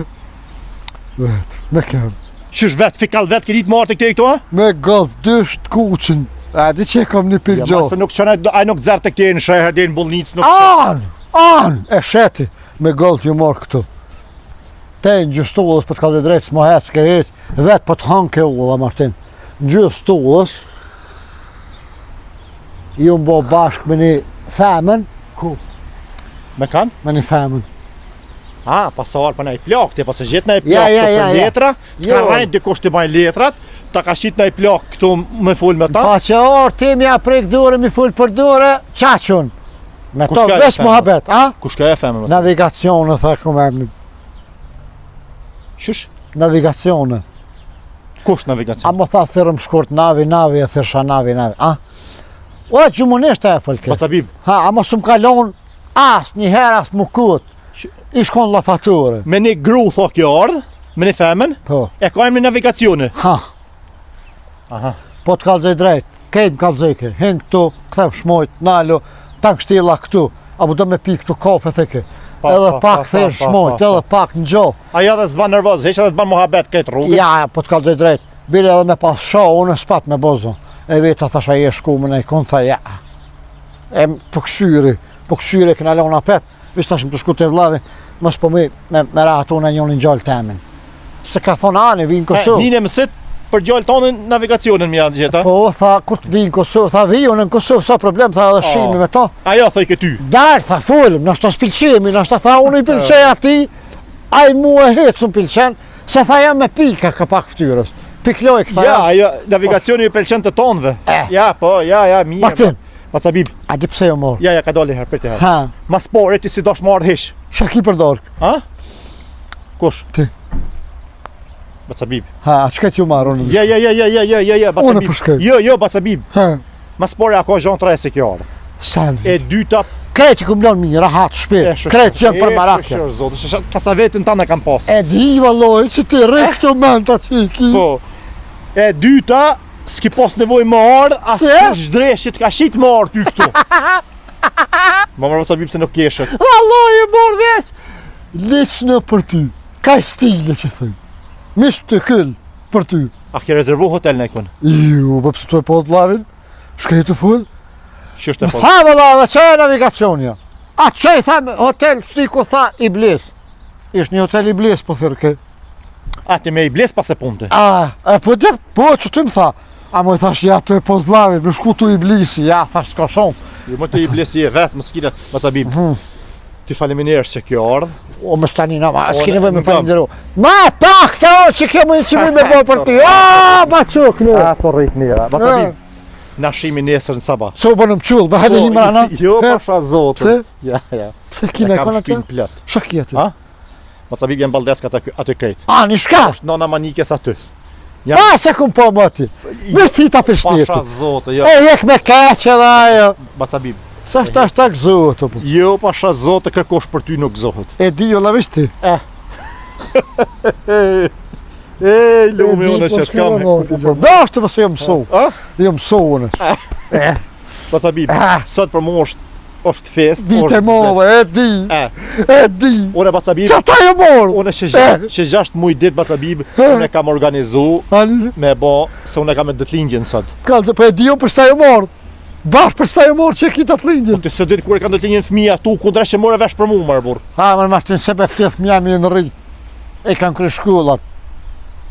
Vet, me kërë. Qysh vet, fikall vet, kërit martë këte këto, ha? Me golf dysht kuqin. A di që kam një pikë gjohë. Ja, se nuk qënë, a nuk zërë të këte në shëherë, dhe në bullnicë nuk An, e sheti. Me golf ju morë këtu. Te në gjysë tullës për të ka dhe drejtë s'mo hetë s'ke hetë, vetë për të hanë ke ulla, Martin. Në gjysë tullës, ju më bo bashkë me një femën, ku? Me kanë? Me një femën. Pasar për nëj plak, te pasë gjithë nëj plak për letra, ka rajnë dikush të bajnë letrat, ta ka shqit nëj plak këtu me full me ta. Pa që orë ti mja prek dure, mi full për dure, qaqun. Me to veç muhabet, a? Kush ka e femën? Navigacion, në thë ku me emni. Qysh? Navigacione. Kush A navigacion? më tha thërëm shkurt navi, e thërsha navi. A? O, gjumonisht e folke. Bacabib. Ha, a mos më kalon as një herë as më kut. I shkon la faturë. Me një gru tho kjo ardh, me një femen, Po. e ka emrin navigacione. Ha, Aha. po të kalzoj drejt. Kejt më kalzojke. Hen këtu, këthev shmojt, nalo, tank shtila këtu. Apo do me pi këtu kafe theke. Edhe pak thërë shmojt, edhe pak në gjohë. Aja dhe zban nervoz, heq edhe zban mohabet këtë rrugë. Ja, po të kalzoj drejt. Bile edhe me pas shoh, unë s'pat me bozo. E veta thasha je shku më nej, konë tha ja. E po këshyri këna lona pet. Vish tashim të shku të vllavi, mos po me rahat unë e njonin gjallë temin. Se ka thonë ani, vinë Kosovë. Njën e mësit për gjallë tonë navigacionin mi atë gjeta. Po, tha, kur të vinë Kosovë, tha vi unë në Kosovë, sa problem, tha edhe shimi me ta. Ajo thoj ke ty. Dalë, tha fulim, nështë të s'pilqemi, nështë të tha unë i pilqej ati, a i mu e hecë më pilqen, se tha jam me pika ka pak ftyrës. Pikloj këtha Ja, ajo navigacioni ju pëlqen të tonëve. Ja, po, ja, mirë. Martin, Bacabib. a di pse jo morë? Ja, ka doli herë, prit herë. Ha, Mas pore ti si dosh marrë hish. shaki për dorë. Ha? Kush? Ti. Bacabib. Ha, a qëket ju marë unë? Ja, Bacabib. Unë përshkoj. Jo, Bacabib. Ha, Mas pore ako gjon 3 se kjo ardh. sen. E dyta Krejt i kum lon mirë, rahat, shpirë, krejt jam për marakja. Zotë, kasavetin tanë kam pas. E di valloj, që ti rre këto menta që i ki. Po. E dyta, s'ki pas nevoj më ardh, as Se? të zhdreshit ka shit më ardh ty këtu. Ma marrë Bacabib se nuk keshet. Valloj, e morë veç. Liqnë për ty, ka stile që thëj. Mishë të këll për ty. A ke rezervu hotel në ikon? Ju, po pësë të e posë lavin, shkej të full. Që është e Më fol? tha valla dhe që e navigacionja. A që i tha, hotel shtiku tha Iblis. Ishtë një hotel Iblis, po thërë ke. A ti me i bles pas e punte. E po dhe, po që ty më tha. A më i thash, ja të e posë lavin, me shku të Iblisi, ja, thash s'ka shumë. Jo më të i blesi e vetë, më s'kina, Bacabib. Ti faleminderit se kjo ardh. O, më stani na, ma, s'ki O, nevoj me nuk kam. falenderu. Ma, pak, ka o që kjo më që me bo për ty. O, ma quk, në. po rrit mira. Bacabib. Na shimi nesër në sabah. Se u bënë më qullë, bëhajde një mërana. Jo, pasha zotër. Se? Ja. Se kina e Kam konë atë? shpinë plot. Shaki atë. Ha? Bacabib janë baldesk aty krejt. A, një shka? Është nona manikes aty. Pa, se kum po më ti. Vështë ti ta për Pasha shtetit. zotë, jo. E, jek me keqe dhe ajo. Bacabib. Sa është ashtë ta gëzohet, po. Jo, pasha zotë, kërkosh për ty nuk gëzohet. E di, jo la vishë ti. Ej, lumi unë që të kam. Da është të mësë jo mësu. A? Jo mësu unë. Bacabib, sot për mu është fest. Dite morë, e di. E di. Unë Bacabib, Qa ta jo morë? unë që 6 muj dit Bacabib, unë e kam organizu Ani, me bo, se unë e kam e dëtlindjen sot. kalë, po e di jo për shta jo morë. Bashkë për shta jo morë që e kita të lindjen. Ti së ditë kur e kam dëtlindjen fëmija tu, kundra që more vesh për mu, marë burë. Ha, më Martin, se be këtë fëmija mi në rritë. E kanë kërë shkullat.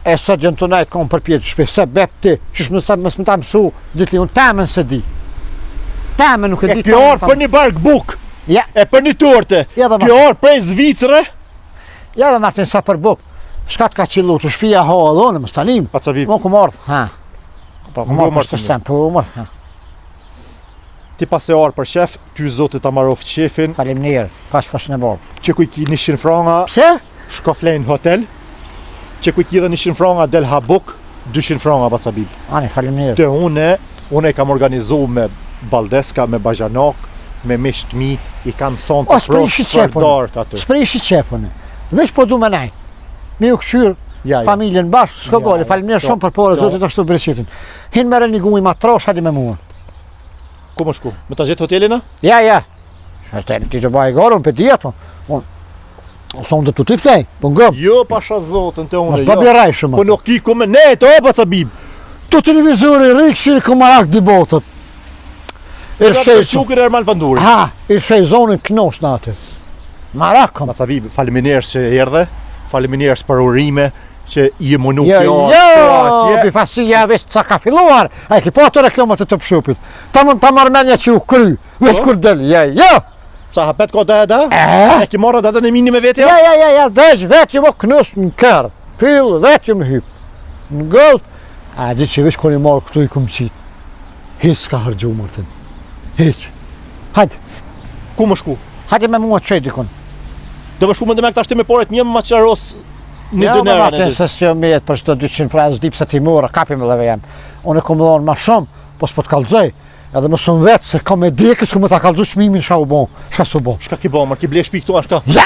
E sot gjënë të najtë kam përpjetë shpe, se bep ti, qësh më më ta mësu, ditli, unë temen se di. Temen nuk e E di. kjo orë për një bark buk, Ja, e për një torte. ja be Kjo Martin, orë prej Zvicre. ja be Martin, sa për buk. Shka të ka qillu të shpia ha edhe unë, më stanim. Bacabib, Mo ku mardh, ha. Po ku Mo mardh për Martin. të sem, po umër, ha. ti pas e orë për shef, ty zotit ta maroft shefin, Falim njerë, fash në borë. që kuj ki 100 franga, Pse? shko flejnë hotel, që kuj ki dhe 100 franga del ha buk, 200 franga Bacabib. Ani, falim njerë. Të une e kam organizu me baldeska, me bajanok, me mishtmi, i kam son O, të s'prishi frosh për qefun. dark aty. S'prishi qefën. Vesh po du me najtë. Mi u këshyrë, Ja, ja. familjen bashkë, s'ka Ja, goli, ja. falim njerë Ja. shumë për pore, Ja. zotit ashtu breqitin. Hinë mere një gumi ma trosh, hadi me mua. Ku më shku? Me ta gjetë hotelina? Ja, ja. Ti të baj garën për djetë, unë sonë dhe të ti flej, po ngëm. Jo, pasha zotën të une, Mos jo. pa bjeraj shumë. Po nuk ki ku me ne, o Bacabib. Tu televizori rikë që i këmarak di botët. Për Irshej, shukër e Ermal Panduri. ha, irshej zonin kënos në atë. Marakëm. Bacabib, faleminderit që erdhe, faleminderit për urime, që i munu Jo, kjo jo, bifasia veç ca ka filluar, a e ki po ato reklamat e të pshupit. Ta marmenja që u kry, veç Po? kur del, jo. Sa hapet ko da? E ki marrë da në mini me vetja? Ja, veç ju më kënus në kërë, fill, veç ju më hyp. Në golf, a di që veç kër i marrë këtu i këmë qitë. Hiq s'ka hargju, Martin. Hiq. Hajde, Ku më shku? hajde me mua të qëj dikon. Do më shku më dhe me këta shtime poret një më qaros një Ja, me dënerën. Martin, se s'jo me jetë për çdo 200 frezë dip se ti mora, kapim edhe jam. Unë kom dhonë ma shumë, po s'po t'kallëzoj. Edhe më shumë vetë se kam e dikë s'ku më ta kallëzu çmimin çka u bon, çka s'u bon. Shka ki bomër, ki ble shpi këtu ashka? Ja!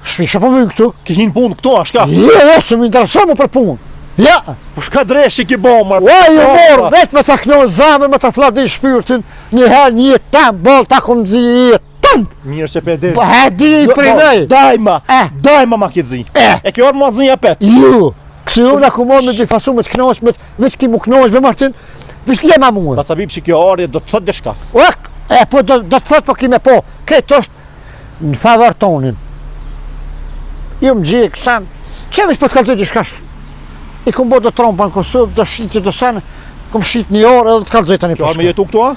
Shpi çka po vjen këtu? Ki hin punë këtu ashka? Jo, s'u më intereson më për punë. Ja! Po shka dreshi ki bomër? Ua, ju morë, vetë me ta knohë zemër, me ta fladi shpirtin, njëherë një jetë tem, bol ta kom zi jetë tem. Mirë që pe di. Po he di i prinej. Dajma, Eh. dajma ma ki zi. E ki orë ma zi apet. Ju! Kësi unë aku morë me difasu me të knohës, veç ki mu knohës me Martin, vish lema muë. Bacabib që kjo orje do të thot deshka. Uk, po do të thot po kime po, këtë është në favor tonin. Ju më gjikë, sen, që veç po të kalëzoj diçka I kom bo do trompa në Kosovë, do shqiti do sen, kom shqit një orë edhe të kalëzoj tani Kjo orë me jetu këtu a?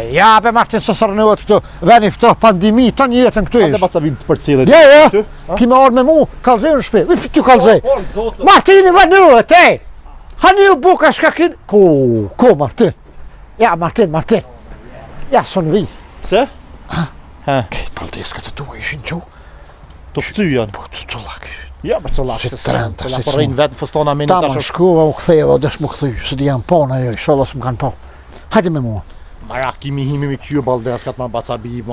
Ja, be Martin, së sërënëve këtu, veni ftoh pandemi, ta një jetën këtu Ate ish. bacabib të përcillet. Ja, kime orë me mu, kalëzoj në shpe, vi ty kalëzoj. Martini vënëve, te! Hani u buka shkakin, ku Martin? Ja, Martin. Ja, son vizë. Pse? Këtë paldeska të tua ishin qu? Të fëcyjan. Po të colak ishin. Ja, për cëllak, Si se trenta, la si përrejnë çmu. vetë në fëstona me një Ta më tash. shkuva u ktheva, desh më kthy, se di janë pona jo, inshallah s'm kanë po. Hajde me mua. Mara, kimi himi me kjo baldes, katë ma bacabib,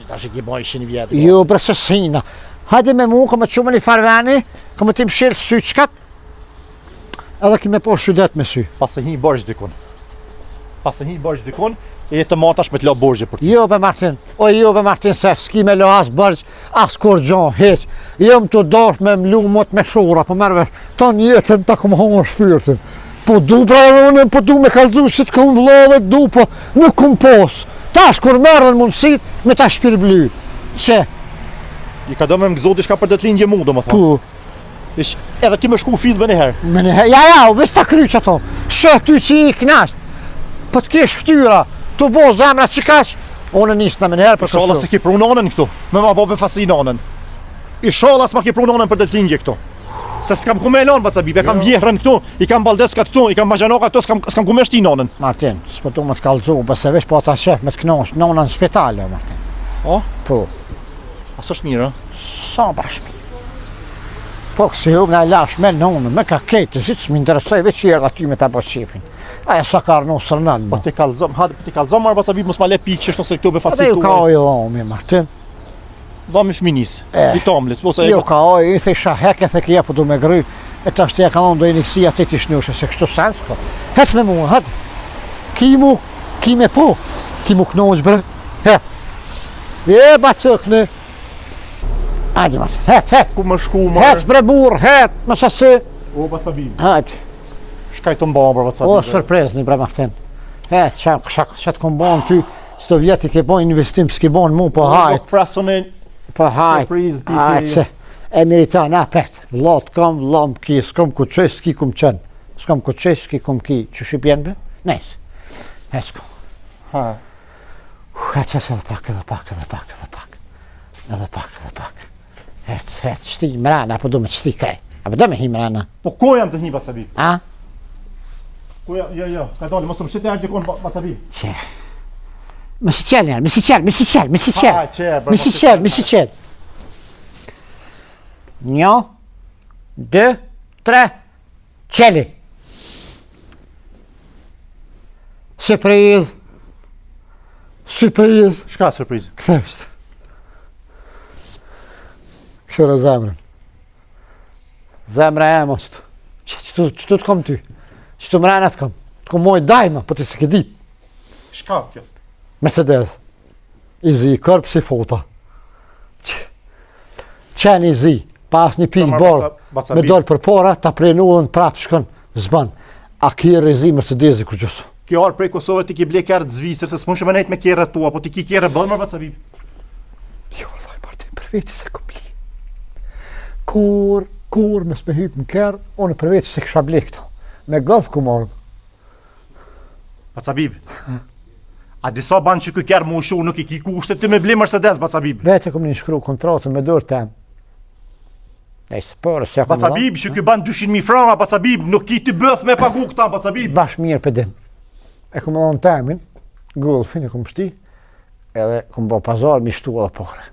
tash i ki boj 100 vjetë. Jo, bre se sina. Hajde me mua, kom e qumë një farveni, kom e tim shirë syçkat, edhe kime po shudet me sy. Pas se hi borgj dikun. E të matash me t'la borgje për ty. Jo be Martin, se s'ki me lo as bërgj, as kur gjon, heq. Jo më të dorë me mlu mot me shura, po merve, ta njetën ta kom hongër shpirtin. Po du pra unë, po du me kalzu që të kom vlodhe, du, po nuk kom pos. Tash kur merën mundësit, me ta shpirë bly. Që? I ka do me më gëzoti shka për të t'lindje mu, do më thonë. Ku? Ish, edhe ki me shku fill me njëherë. Me ne, ja, ves ta kry që ato. Shë ty që i knasht. Po t'kesh ftyra, të bo zemra që kaq, unë nisë në menherë për Inshallah se ki prunonën këtu, me ma bo me fasinonën. Inshallah s'ma ki prunonën për të t'lindje këtu. Se s'kam ku me elan, bacabib, e kam vjehrën këtu, i kam baldeskat këtu, i kam majanoka këtu, s'kam ku me shti nonën. Martin, s'po tu më t'kallzu, bëse vesh po ta shef me t'knosh, nona në spitale, Martin. O? Po, A s'është mirë, a? sa bashmi. Po kësi hub në lash me nonën, me ka kete, si që m'interesoj veç jërë aty me ta bo qefin. Aja sa ka arnu sërnën, Po ti kallzom, hajde po ti kallzom, marr bacabib, mos ma le pikë që nëse këtu be Dhe ju ka fasituar. oj dhomi, Martin. Dhomi fëminis, i tomlis, po se Jo ka oj, i thesha heke, the kje po du me gry, e ta shtja ka non do i nikësi atë ti shnushe, se kështu sens ko. Hec me mua, hëtë. Ki me po, ki mu knojsh bre. He. Je ba cëkne. Hajde Martin, hec. ku më shku, Hec bre burr, hec, më sasi. O bacabib, Hajde. shkaj të mbabër O, bacabib. surprezni bre Martin. Hec, që të kom bon ty, s'to vjeti ke bon investim, s'ke bon mu, po hajt. Prasonin, Po hajt, surprise, ti hajt ti- se e meritan, pet, vlot kam, vlom ki, s'kom ku qesh, s'ki kum qen. S'kom ku qesh, s'ki kum ki, që shqipjen be? Nes, hesko. Ha. Hec, edhe pak. Hec, shti mrana, apo du me qti kaj. Apo du me hi mrana. Po ku jam të hi bacabib? A? Ku jam, jo, ka doli, mos më shit e dikon bacabib. Qe. Me si qel janë, me si qel. Ha, qe, bre, Me si qel. 1, 2, 3, qeli. Surprise. Shka surprise? Këthesht. Këshore zemrën. Zemra e mosht. Qëtu të kom ty? Qëtu mrena të kom? Të kom moj dajma, po të se ke dit. Shka kjo? Mercedes. I zi, kërp si fota. Qen i zi, pas një pikë marr borë, bacabib. me dollë për pora, ta prej në ullën prapë shkën, zban. A kjerë i zi Mercedesi kur gjusë. Kjo orë prej Kosovë ti ki ble kjerë të zvisër, se s'mun shumë nejt me kjerë tua, po ti ki kjerë bëllë, marr bacabib. Jo, vallaj, Martin, për veti se kom bli. Kur mes me hypë në kjerë, unë për veti se kësha bli këto. Me golf ku morëm. Bacabib. A disa banë që kë kjerë mu shu, nuk i ki kushtet ti me ble Mercedes, bacabib. Vete kom një shkru kontratën me dorë tem. Nejse, përë se kom Bacabib, që kë banë 200.000 franga, bacabib, nuk ki të bëth me pagu këta, bacabib. Bash mirë për din. E kom dhënë temin, golfin e kom shti, edhe kom bo pazar mi shtu edhe pore.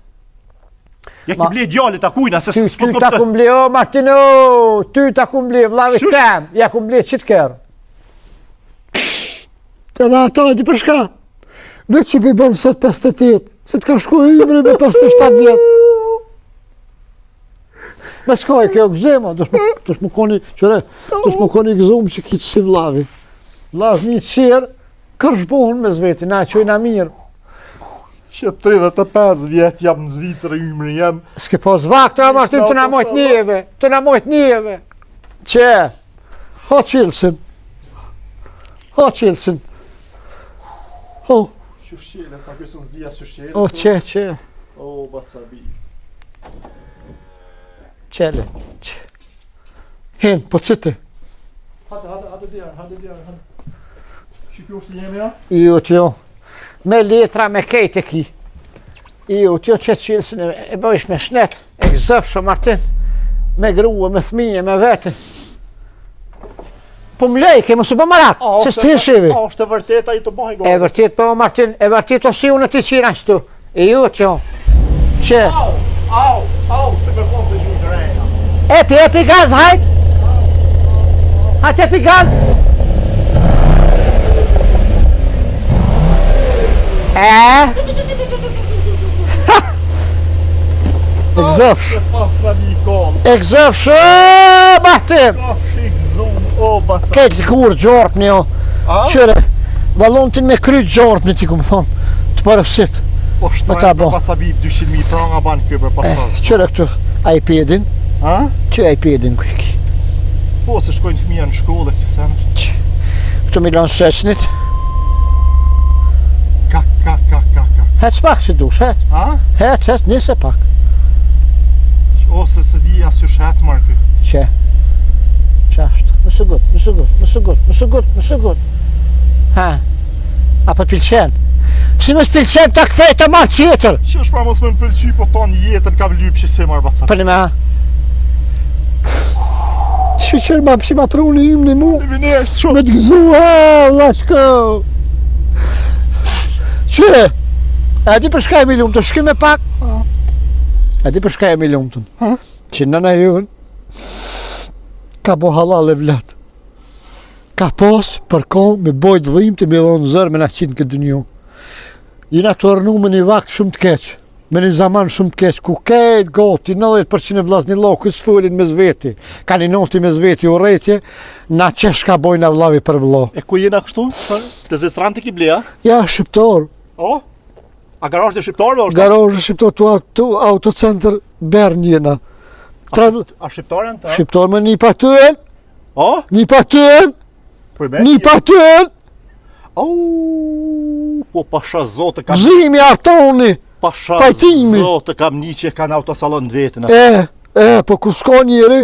Ja ki ble djallit ta kujna, se Ty s'po ta kum ble, o Martino, ty ta kum ble, vllavi tem, ja kum ble qitë kërë. Të da ata di për shka, veç që i bënë sot 58, se të ka shku e imri me 57 vjetë. Me s'kaj kjo gëzema, dush më koni, qëre, dush më koni gëzumë që kitë si vllavi. Vllavi një qërë, kërshbohën me zveti, na qojna mirë. Që 35 vjet jam në Zvicër e ymri jam. S'ke pas vaktë, Martin, të na mojt njeve, të na mojt njeve. Që, ha qilësin. Ha qilësin. O, Qëshqele, pa kësën zdia qëshqele. o, që. O, bacabi. Qele, që. Hen, po qëti. Hade djerë. Shqipjo është jemi, ja? Jo, t'jo. Me letra, me kejt e ki. Jo, t'jo që qilësin e bëjsh me shnet, e gëzëfshë, Martin. Me grua, me thmije, me vete. Po më lejke, më së bë marat, se s'ti shivi. A, është e vërtet, a i të bëjë E vërtet, po, Martin, e vërtet o si unë ti qira qëtu. E jo, t'jo. Që? Au, se me konë të gjuhë të reja. Epi gaz, hajt! Hajt epi gaz! Egzëfsh! Se pas në mi konë. Egzëfsh, Martin! Ka shik zonë, o, bacabi. Këtë kur gjorpni, o. Qëre, valontin me kryt gjorpni, ti ku më thonë, të përëfsit. Po ta shtrajnë bo. për bacabi 200.000 pranga banë kjo për pasazë. Qëre këtu, iPadin, Ha? që iPadin kujki. Po, se shkojnë fëmija në shkollë, kësi senë. Këtu milion sheqnit, Ka. hec pak që dush, hec. Ha? Hec, nise pak. Ose se di asë që shëhec marë kjo. Që? Qashtë, më së gut. Ha? Apo t'pilqen? Si më s'pilqen ta kthej të marë qeter. Që është pra mos me më pëlqy, po tonë jetën ka vlypë që se marë bacabi. Për një me ha? Që qërë ma pësi ma pruni im në mu? Në vine është shumë. Me të gëzua, let's go! Që? A di për shka e mi lumë të shky me pak? A di për shka e mi lumë të? Që nëna jën ka bo halal e vlet. Ka pos për kohë me bojt dhim të milon zërë me na qinë këtë dënjo. Jina të ornu me një vakt shumë të keqë. Me një zaman shumë të keqë, ku kejt goti, 90% e vllazni lokës folin me zveti. Ka një noti me zveti u rejtje, na qesh ka bojnë a vllavi për vlo. E ku jena kështu? Të zestran të ki blea? Ja, shqiptar. O? A garajë të shqiptarëve është? Garajë shqiptar tu autocentr Bern jena. A shqiptarën të? Shqiptar me një patën, O? një patën, një patën, Au, po pasha zote kam... gzimi artoni. Pasha pajtimi. zote kam një që kanë autosalon të vetën. atë. Po ku s'ka njeri,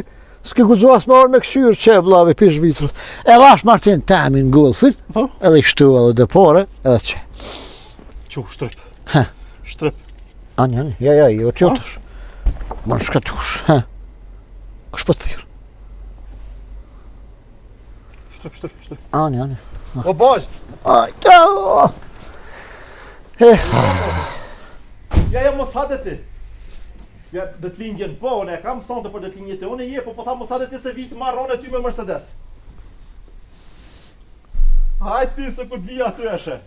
s'ke guxu as me orë me këshyrë që vllavi pi Zvicrës. E vash Martin tamin golfit, Po? edhe i shtu edhe depore, edhe që. Qu, shtrëp. Ha. Shtrëp. Ani, ja, jo t'jotash. Më në shkatush, ha. Kësh për thirë. Shtrëp. Ani. O, bajë! Ajta! Ja, mos hade ti. Ja, dhe të lingjen, po, ne kam sonte për dhe të lingjet e unë je, po tha mos hade ti se vitë marron e ty me Mercedes. Hajt ti se për t'vija aty eshe.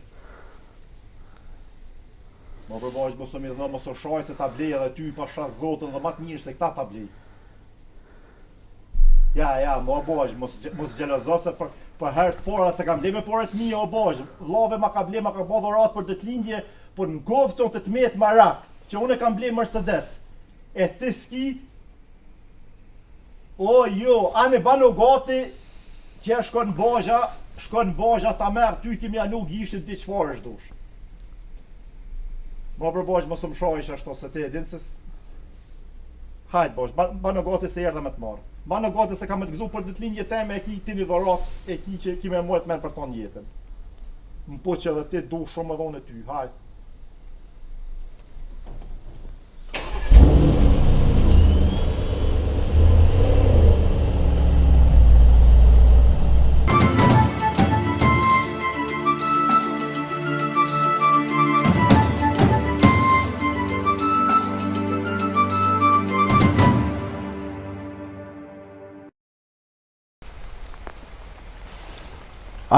Ma për bajsh mos o mirë dhe mos o shaj se ta blej edhe ty pasha zotën dhe matë mirë se këta ta blej. Ja, ma bajsh, mos gjelozo se për herë të pora se kam blej me pore të mija o bajsh. Vllave ma ka blej, ma ka bo dhurat për dhe të lingje, por në govë son të metë marak, që unë kam blej Mercedes. E ti s'ki, o jo, anë bano gati, që shkon bajja ta merë, ty kemi anu gishtit di qfarë është dush. Ma për bajsh mos më shajsh ashtu, se ti edhin se... Hajt bajsh, bano gati se erdhe me të marë. Bano gati se kam të gëzu për ditë linje teme e ki ti një dhorat, e ki që ki me mojt men për ton jetën. Më po që edhe ti du shumë edhe unë e ty, hajt.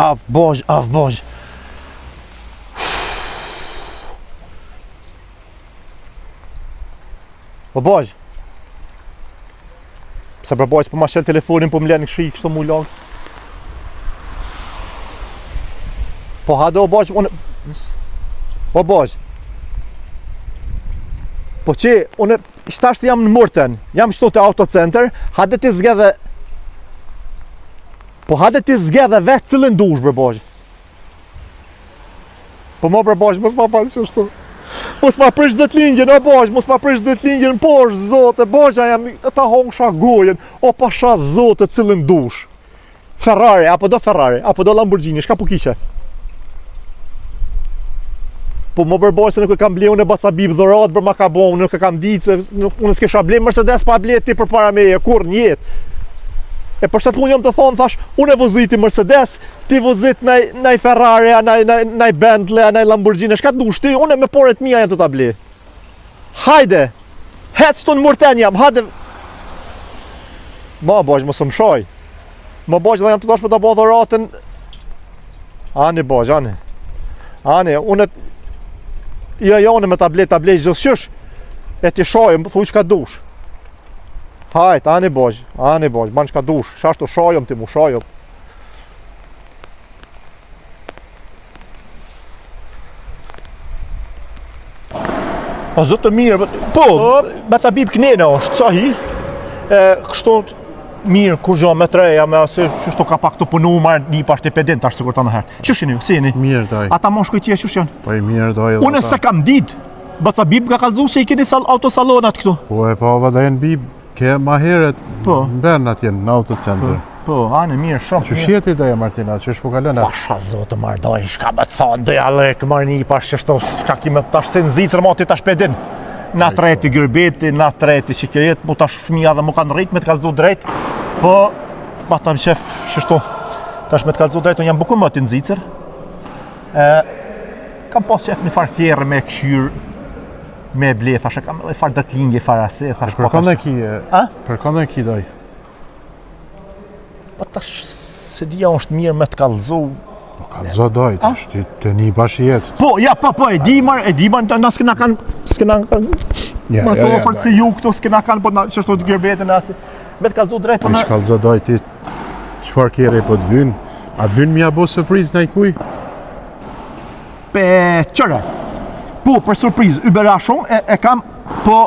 Av bozh. O bozh. Pse për bozh po ma shel telefonin po m'len kështu kështu mu lag. Po hado o bozh unë. O bozh. Po që unë shtasht jam në Murten, jam shtu të autocenter, hade ti zgedhe. Po hade ti zgedhe vetë cilën dush bre bozh. Po mo bre bozh, mos ma falë që shtu. Mos ma prish dhe t'lingjen, o bozh, mos ma prish dhe t'lingjen, posh, zote, bozha jam, ta hongsha gojen, o pasha zote cilën dush. Ferrari, apo do Lamborghini, shka po ki qef? Po më bërbosh se nuk e kam ble unë e baca bib dhurat për ma ka bo, nuk e kam ditë se unë s'kesha ble Mercedes pa ble ti për para me e kur njetë. E për shtë unë jam të thonë, thash, unë e voziti Mercedes, ti vozit nej Ferrari, nej Bentley, nej Lamborghini, shka të dush ti, unë e me poret mija janë të ta ble. Hajde, hec shtu në Murten jam, hajde. Ma bojsh, mos më shoj. Ma bojsh dhe jam të tash për të bo dhuratën. Ani bojsh, ani. Ani, unë e... Jo, unë me ta ble gjithë e ti shojëm, thuj që ka dush. Hajt, ani bojsh, ban që ka dush, shashtu shojëm ti mu shojëm. O zotë të mirë, po, beca bib kënene është, ca hi, kështu mirë, kur gjo me treja, me asë, qështu ka pak të punu, marë një pashtë të pedin, tash sigur të në herë. Qështë jeni, si jeni? Mirë doj. Ata mosh kujtje, qështë janë? Po i mirë doj. Unë se kam dit, beca bib ka kalzu se i keni autosalonat këtu. Po e pa dhe në bib, ke ma heret, Po. në bërë atje në autocenter. Po, anë, mirë, shumë. Që shjeti doja Martina, që shpo kalon atë? Pasha zotë marë doj, shka me të thonë, doja lek, marë një pash qështu, shka kime tash se nëzicër ma ti tash pedin. Na treti gërbeti, na treti që kjo jetë, mu tash fëmija dhe mu kanë rrit me të kalzu drejt, po, ma ta më qef qështu, tash me të kalzu drejt, unë jam bukur më të nëzicër. Kam pas qef një farë kjerë me këshyrë, me ble, thashe kam edhe farë dëtlingje, farë ase, thashe po Për kënë e ki doj? Po tash, se dia është mirë me të kalzu. Po kalzo doj, tash ti të një bashkë jetë. Po, ja, po, e di marë, na s'kena kanë, ma të ofërë si ju këtu, s'kena kanë, po që është të gërbetën asi. Me të kalzu drejt, po Që kalzo doj ti, qëfar kjere po të vynë? A të vynë mja bo surpriz në i kuj? pe qëre. Po, për surpriz, Ubera shumë, e kam, po...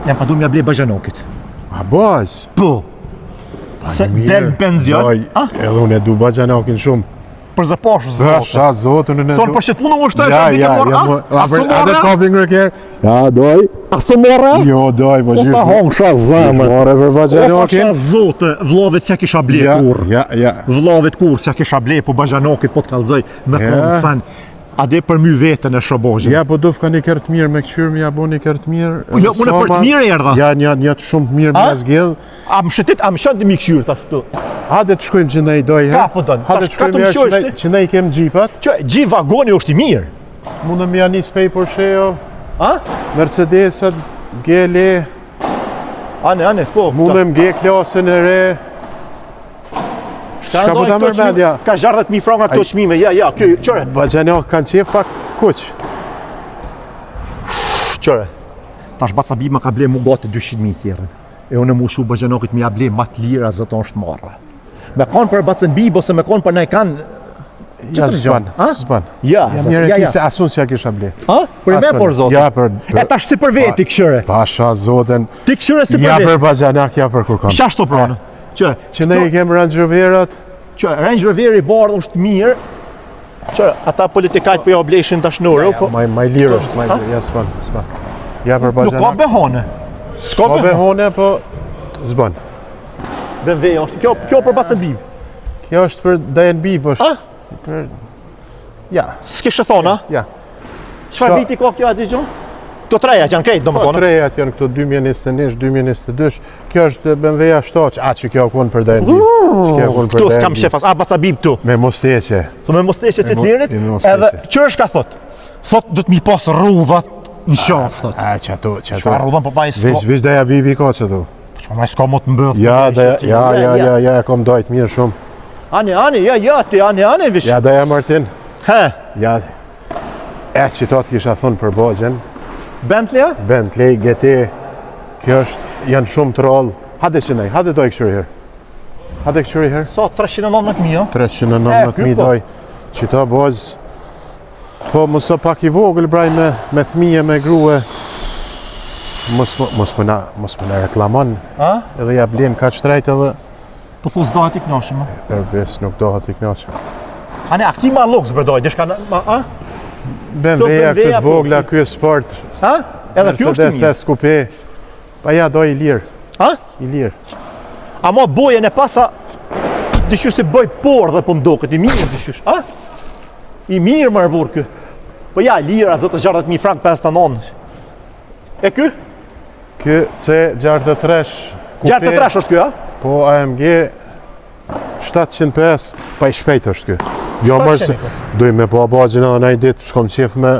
Jam pa du mja ble Bajanokit. A baz? Po. Se del në penzion. Edhe unë e du Bajanokin shumë. Për zëposh, zotë. Sha zotën e në Son për që të punë më shtojsh, a di ke morë, a së morë? Adë kopin rëker. Ja, doj. A së morë? Jo, doj, po gjithë. O ta hongë, sha zemër. More për O pa Bajanokin. sha zotë, vlovet s'ja kisha ble kur. Ja. Vlovet kur, s'ja kisha ble, po Bajanokit po të kalzoj me konë san. A de për my vetën e shëbojnë. Ja, po duf ka një kërë të mirë me këqyrë, ja bo një kërë të mirë. Po jo, unë për të mirë e erdha. Ja, një të shumë të mirë me zgjedh. A më shëtit, a më shëtë mi këshyrë ta shtu. Hade të shkojmë që ne i doj, Ka po donë, Hade të ka të më shkojmë shojsh që ne i kem gjipat. Që, gji vagoni është i mirë. Mundëm ja njës pej Porscheo, A? Mercedesat, GLE, Ane, po. mundëm G klasën e re. Shka po ta mërmendja? Ka 60.000 franga këto çmime, ja, kjo, qëre. Bajanok kanë qef pak kuq. Qëre. Tash baca bima ka ble mu gati 200.000 kjerën. E unë mu shu Bajanokit mi ja ble ma të lira zëton është marrë. Me konë për bacën bib, ose me konë për ne kanë... Ja, s'ban. Ja, Mjere ki se asun që ja kisha ble. Ha? Për me por zotë? Ja, për... E tash si për veti këshyre. Pasha zoten. Ti këshyre si Ja për për veti. Bajanak, ja për kur kam. Shashto pronë. Qëre. Që ne i kem Range Roverat. Qëre, Range Rover i bardhë është mirë. Qëre, ata politikajt për jo bleshin të shnurë. Maj lirë është, ja s'ban. Ja për Nuk ka Bajanak. behone. S'ka behone, po s'ban. BMW është. Kjo për bacën bim. Kjo është për DNB, po është. Për... Ja. S'kishe thona? Ja. Çfarë viti ka kjo aty gjon? Këto trejat janë krejt, Po domethënë. trejat janë këto 2021, 2022. Kjo është BMW-ja 7, që kjo konë për DNB. Këtu s'kam shefas, a baca bim këtu. Me mosteqe. Thë me mosteqe të lirit, me mosteqe. edhe qërë shka thot? Thot do të mi pas rrudhat në qafë, thot. Që ato. Qëfar rrudhan për pa i s'ko? Vish dhe ja bibi ka që tu. Qëfar ma i s'ko më të mbëth? Ja, kom dojt mirë shumë. Ani, ja, ti, ani, vish. Ja, Daja Martin. He, Ja, që ta të kisha thonë për Bogjen. Bentley-a? Bentley, GT, kjo është, janë shumë të rollë. Hade që nej, hade doj këshuri herë. Hade këshuri herë. Sa, 319.000, 319.000 doj. Që ta Bogj, po mëso pak i vogël braj me thmije, me grue. Mos më në reklamon. Edhe ja blen ka shtrejt edhe. Po thos dohet i knashim, a? Përbes nuk dohet i knashim. A ki ma luks bërdoj, dishka në, a? BMW-a këtë vogla, kjo sport. Ha? Edhe kjo është i mirë. Mercedes Coupe. Pa ja, doj i lirë. Ha? I lirë. A ma bojen e pasa, dishur se bëj por dhe po mdo këtë i mirë, dishur. Ha? I mirë më rëbur kë. Po ja, lira, 60.000 frank 59. E kë? Kjo C63 Coupe. 63 është kjo, a? Po AMG 705, pa i shpejt është kjo. Jo mërë se, doj me po Bogjen edhe nëjë ditë, s'kom qef me,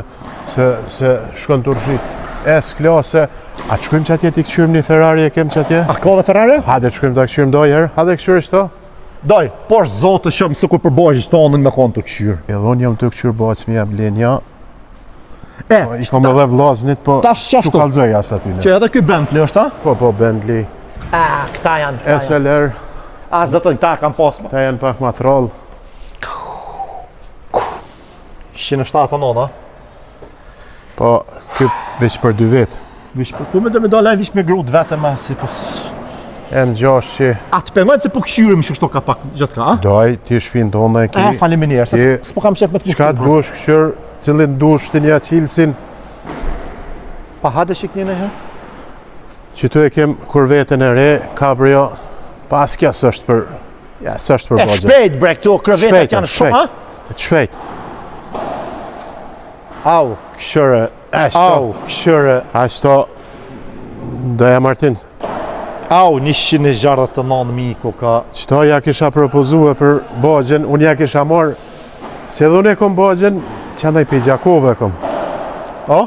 se shkon të rëshit. S-klase, a të shkojmë që atje t'i këqyrëm një Ferrari e kem që atje? A ka dhe Ferrari? Hade të shkojmë t'a këqyrëm doj herë, hade këqyrë shto? Doj, por zotë shumë së kur për Bogjen shtonën me konë të këqyrë. Edhe unë jam të këqyrë Bogj mi jam lenja. E, I kom edhe vllaznit, po s'u kallzoj as aty. që edhe ky Bentley është, a? Po, Bentley. A, këta janë. SLR. A, zotën, këta kam pasma. Ta janë pak ma troll. 179, a? Po, kjo veç për 2 vetë. Vish, po me do me dole vish me grut vetëm, si po... N6 që... A të pengojnë se po këshyrim që shto ka pak gjithë ka, a? Doj, ti shpinë tonë e ki... Faleminderit, se s'po kam shef me të Qka të dush këshyr, cilin dush të një qilësin. Pa hade që kënjën e herë? Që tu e kem kurvetën e re, Cabrio, pas kja s'është për... Ja, s'është për Bogjen. Shpejt bre, këto krevetet janë shumë, a? Shpejt. Au, këshyre. Au, këshyre. Ashto, Daja Martin. Au, 169.000 ko ka. Qëto ja kisha propozue për Bogjen, unë ja kisha marrë, se dhe unë e kom Bogjen, që andaj për Gjakove kom. O?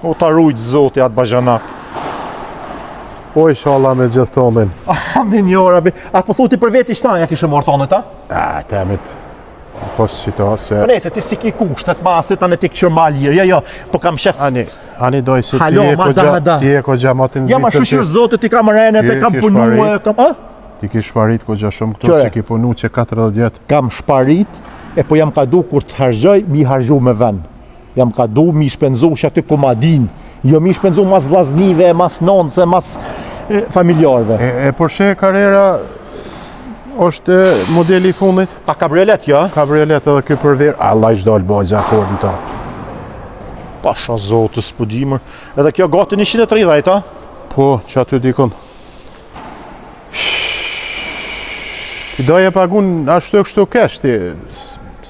O ta rujtë zoti atë bajanak. O i shala me gjithë tonin. Amin jora, atë po thuti për veti shtan, ja kishe marrë tonët, a? A, temit. Po qëto, se... Po nejse, ti si ki kushtet masit, anë ti këqër ma lirë, jo, po kam shef... Ani doj se Halo, ti e ko gja matin ja, ma shushur zotit, ti kam renet, e kam punu e kam... A? Ti ki shparit ko gja shumë këtu, se ki punu që 40 vjetë. Kam shparit, e po jam ka du kur të hargjoj, mi hargju me ven. Jam ka du mi shpenzu që aty ku ma din. Jo mi shpenzu mas vlaznive, mas nonse, mas familjarve. E Porsche Carrera është modeli i fundit? A kabriolet kjo? Kabriolet edhe kjo për verë. Allah i shdojnë Bogja Fordin ta. Pasha zotës pëdimër. Edhe kjo gati 130, a? Po, që aty dikon. Ti doje pagun ashtu e kështu kesh ti.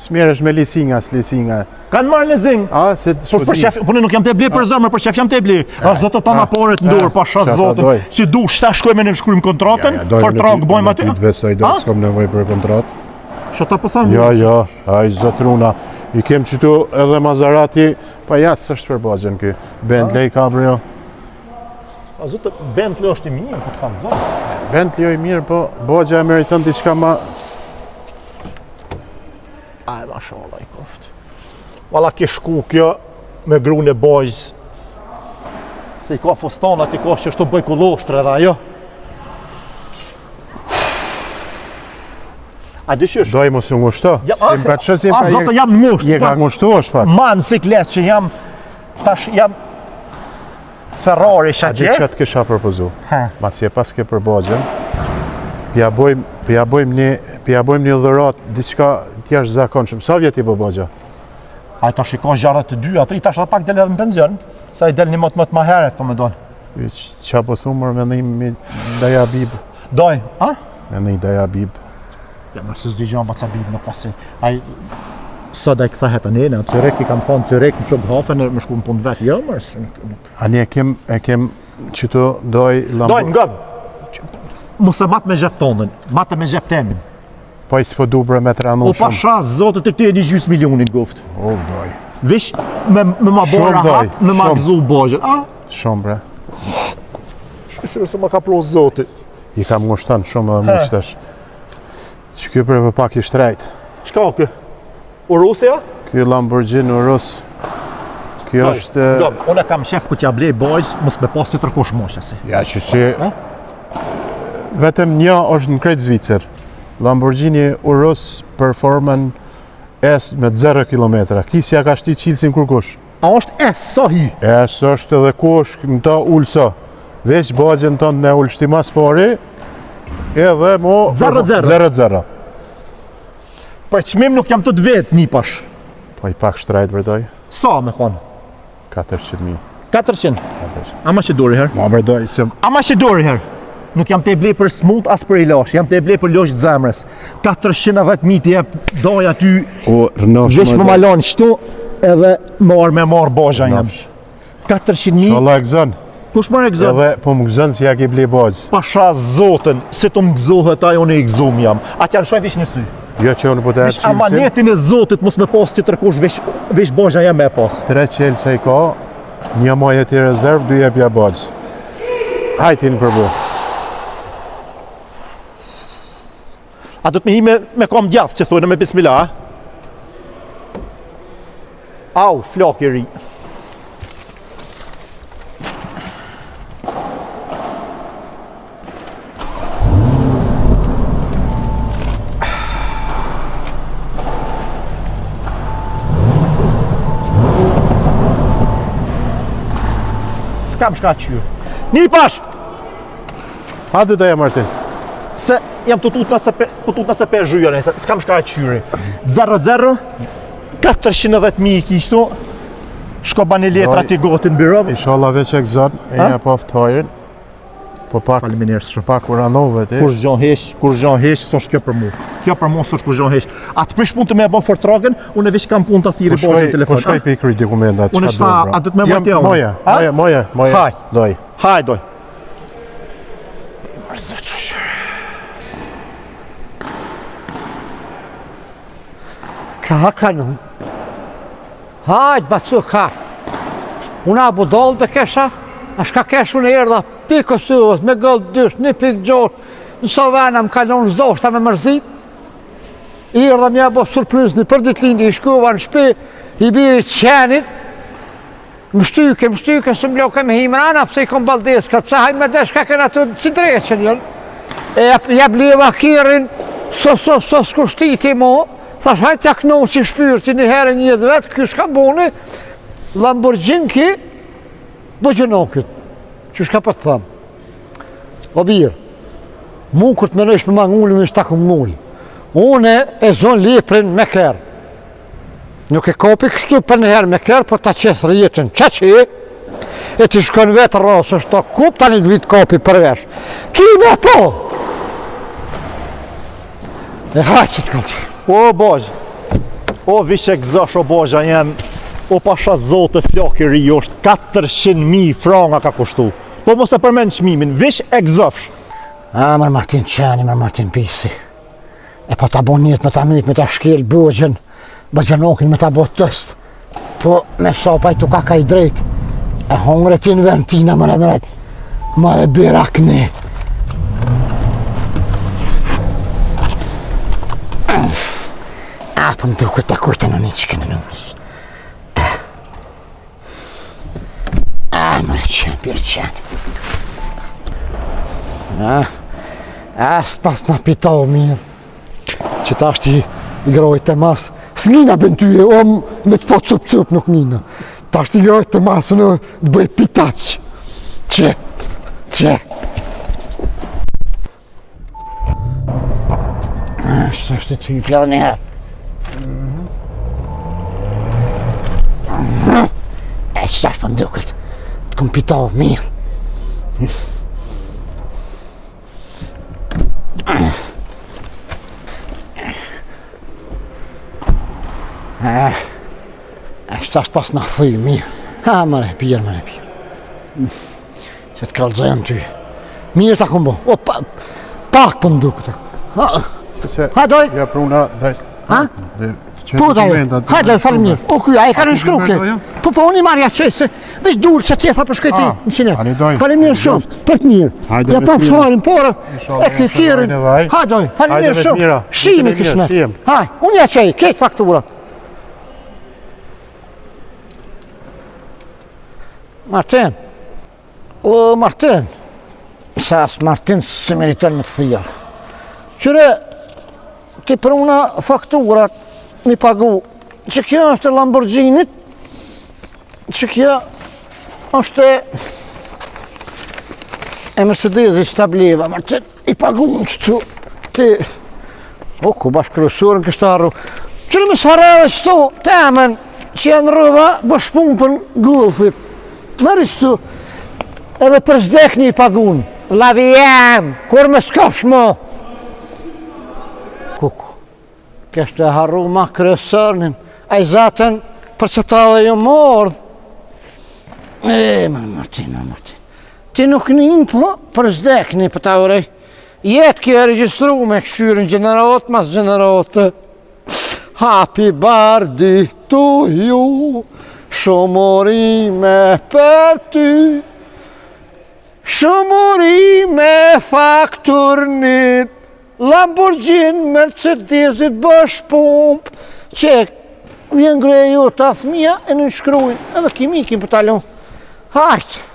Smjeresh me lisinga, s'lisinga. Kanë marrë lezing. A, se Po për shef, po ne nuk jam të bli për zëmër, për shef jam të bli. A zotë ta na porët ndor, pasha zotën. Si du, shta shkojmë ne shkruajmë kontratën, fortrak bëjmë aty. Ti besoj do s'kam nevojë për kontratë. Çfarë po them? Jo, ai zotruna. I kem qëtu edhe Maserati, pa jasë s'është për Bogjen ky. Bentley Cabrio. A zotë Bentley është i mirë, po të kanë zonë. Bentley jo i mirë, po Bogja e meriton diçka ma... Aj, mashallah i koft. Valla ke shku kjo me gruën e Bogjës. Se i ka fostanat, i ka që shto bëj kolloshtre edhe ajo. A dyshysh? Doj mos u ngushto. A zotë jam ngusht. Je ka ngushtu është pak. Ma në siklet që jam, tash jam Ferrari A di që të kisha përpozu. Mas je pas ke për Bogjen, pja bojmë një dhërat, diçka tjesh zakonshëm. Sa vjeti për Bogja? A i tash i ka 62, atri tash edhe pak del edhe në penzion. Sa i del një mot ma heret, ka me dojnë. Qa po thumër me një Daja Bib. Doj, a? Me një Daja Bib. Ja, mërë se s'di gjanë ba ca Bib, nuk ka si... Sa da i këthahet anene, në Cyrek i kam thonë Cyrek në qëtë hafen e më shku në punë vetë, jo mërë se... Ani e kem qëto doj... Doj, në gëmë! Mëse matë me gjep tonën, matë me gjep temin. Po i s'po du bre me të ranu shumë. O pasha, zotët e këti e një gjys milionin guft. O, doj. Vish me ma bora hap, me ma gëzu Bogjen, a? Shumë bre. Shkëshirë se ma ka pro zotit. I kam ngushtan shumë edhe më qëtesh. Shky për pak I shtrejt. Shka kë? Urusja? Ky Lamborghini Urus. Kjo është... Unë kam shef ku t'ja blej bojz, mos me pas të tërkosh moshasi. Ja që si... Vetëm një është në krejt Zvicër. Lamborghini Urus Performance S me 0 km. Kisja ka shti qilësin kur kush. A është S, sa hi? S është edhe kush në ta ullë sa. Veç bazën tonë në ullë shti mas pari, edhe mo... 0-0. Për qmim nuk jam të vetë një pash. Po I pak shtrajt bërdoj. Sa me konë? 400.000. 400? Ama që dori herë? Ma bërdoj, se... Ama që dori herë? Nuk jam të e blej për smut as për I lash, jam të e blej për losh të zemrës. 410.000 të jep doja ty, vesh më malon qëtu, edhe marë bazha jam. 400.000... Shala e gëzën. Kush marë e gëzën? Edhe po më gëzën si ja ki blej bazë. Pasha zotën, se të më gëzohet ajo në I gëzum jam. Atë janë shoj vish në sy. Jo që unë po të Vish amanetin e zotit mos me pas të tërkush, vesh bazha jam me pas. 3 qelë që I ka, një maje të rezervë, 2 jepja bazë. Hajti në përbu. A do të me hi me kam djathë që thujnë me bismillah, Au, flak I ri. S'kam shka qyrë. Një pash! Hadi të Martin. Se jam të tutna se pe zhyja nëse, s'kam shka qyri. 0-0, 410.000 kishtu, shko bani letra t'i gotin birov. Inshallah veç e gëzën, e një poft hajrin. Po pak, pak uranove ti. Kur zgjon hesh, s'është kjo për mu. Kjo për mu s'është kur zgjon hesh. A të prish pun të me e bon fortragen, unë e veç kam pun të thiri bashkë në telefon. Po shkoj për I kry dokumentat. Unë shta, a du të me mojtë e unë? Moje, doj. Haj, doj. Ka kanun. Hajt, bacu ka. Una budol be kesha, a shka kesh unë erdha pikë syvës, me gëllë dysh, një pikë gjosh, në sovena më kalon zdoshta me mërzit. I erdha mja bo surprizni për ditlindi, I shkuva në shpi, I biri qenit, më shtyke, së mloke me himrana, pëse I kom baldeska, pëse haj me desh ka kena të cidreqen jënë. E ja bliva kirin, sos kushtiti mo, thash hajt ja knoq që shpyrti një herë një dhe vetë, kjo shka boni, Lamborghini do gjenokit, që shka për të thamë. O birë, mu kërë të menojsh me mangulli, me shtaku mngulli. Une e zonë leprin me kërë. Nuk e kopi kështu për një herë me kërë, për ta qesë rjetën që e ti shkon vetë rrasë, është ta kup, ta një vitë kopi përvesh. Kime po! E haqit këtë. O bojë, o vishe gëzash o bojë jem, o pasha zote flak I ri është 400.000 franga ka kushtu. Po mos e përmen çmimin, vish e gëzafsh. A, mër Martin qeni, mër Martin pisi. E po ta bon njët me ta myt, me ta shkel bëgjën, bëgjënokin me ta bot tëst. Po me sopa I tuka ka I drejt. E hongre ti në vend tina, mërë birak ne. A, po më duke të kujtë në një që kënë nëmës. A, mërë qenë, birë qenë. A, së pas në pitohë mirë. Që ta është I grojt e masë. Së nina bën ty e om me të po cup nuk nina. Ta është I grojt e masë në të bëj pitaq. Që. Së është të ty pjallë një herë. E qëtash për më duket, të kom pitohë mirë. E qëtash pas në thuj mirë. Ha, mëre pjerë. Se të kallëzojmë ty. Mirë ta kom bo. O, pak për më duket. Ha, doj. Ja pruna, daj. Ha? Po da, hajde, falem mirë. O, kuja, e ka në shkru këtë. Po, unë i marja qëse, veç dulë që tjetha për shkëti në qine. Falem mirë shumë, për të mirë. Ja pa më shoharin porë, e këkirin. Hajde, falem mirë shumë. Shime kismet. Hajde, unë ja qej, ketë fakturat. Martin. O, Martin. Sas, Martin, se meriton me të thia. Qyre, ti për una fakturat, mi pagu, që kjo është e Lamborghinit, që kjo është e Mercedesit që ta bleva, Martin, i pagu në qëtu, ti, o, ku bashkërësurën kështë arru, qërë me sara dhe qëtu, temen, që janë rëva, bashkëpun për Gulfit, mërë qëtu, edhe për zdekni i pagun, lavi jam, kur me s'kafsh mo, kuku. Kështë e harru ma kryesërnin, a i zatën për që ta dhe ju mordh. Martin. Ti nuk njën po për zdekni për ta urej. Jetë kjo e registru me këshyrën gjenerot mas gjenerotë. Happy birthday to you, shumërime për ty. Shumërime fakturnit. Lamborghini, Mercedesit, bësh pump, që vjen grejo të athmija e në shkrujnë, edhe kimi kim për talon. Hajtë!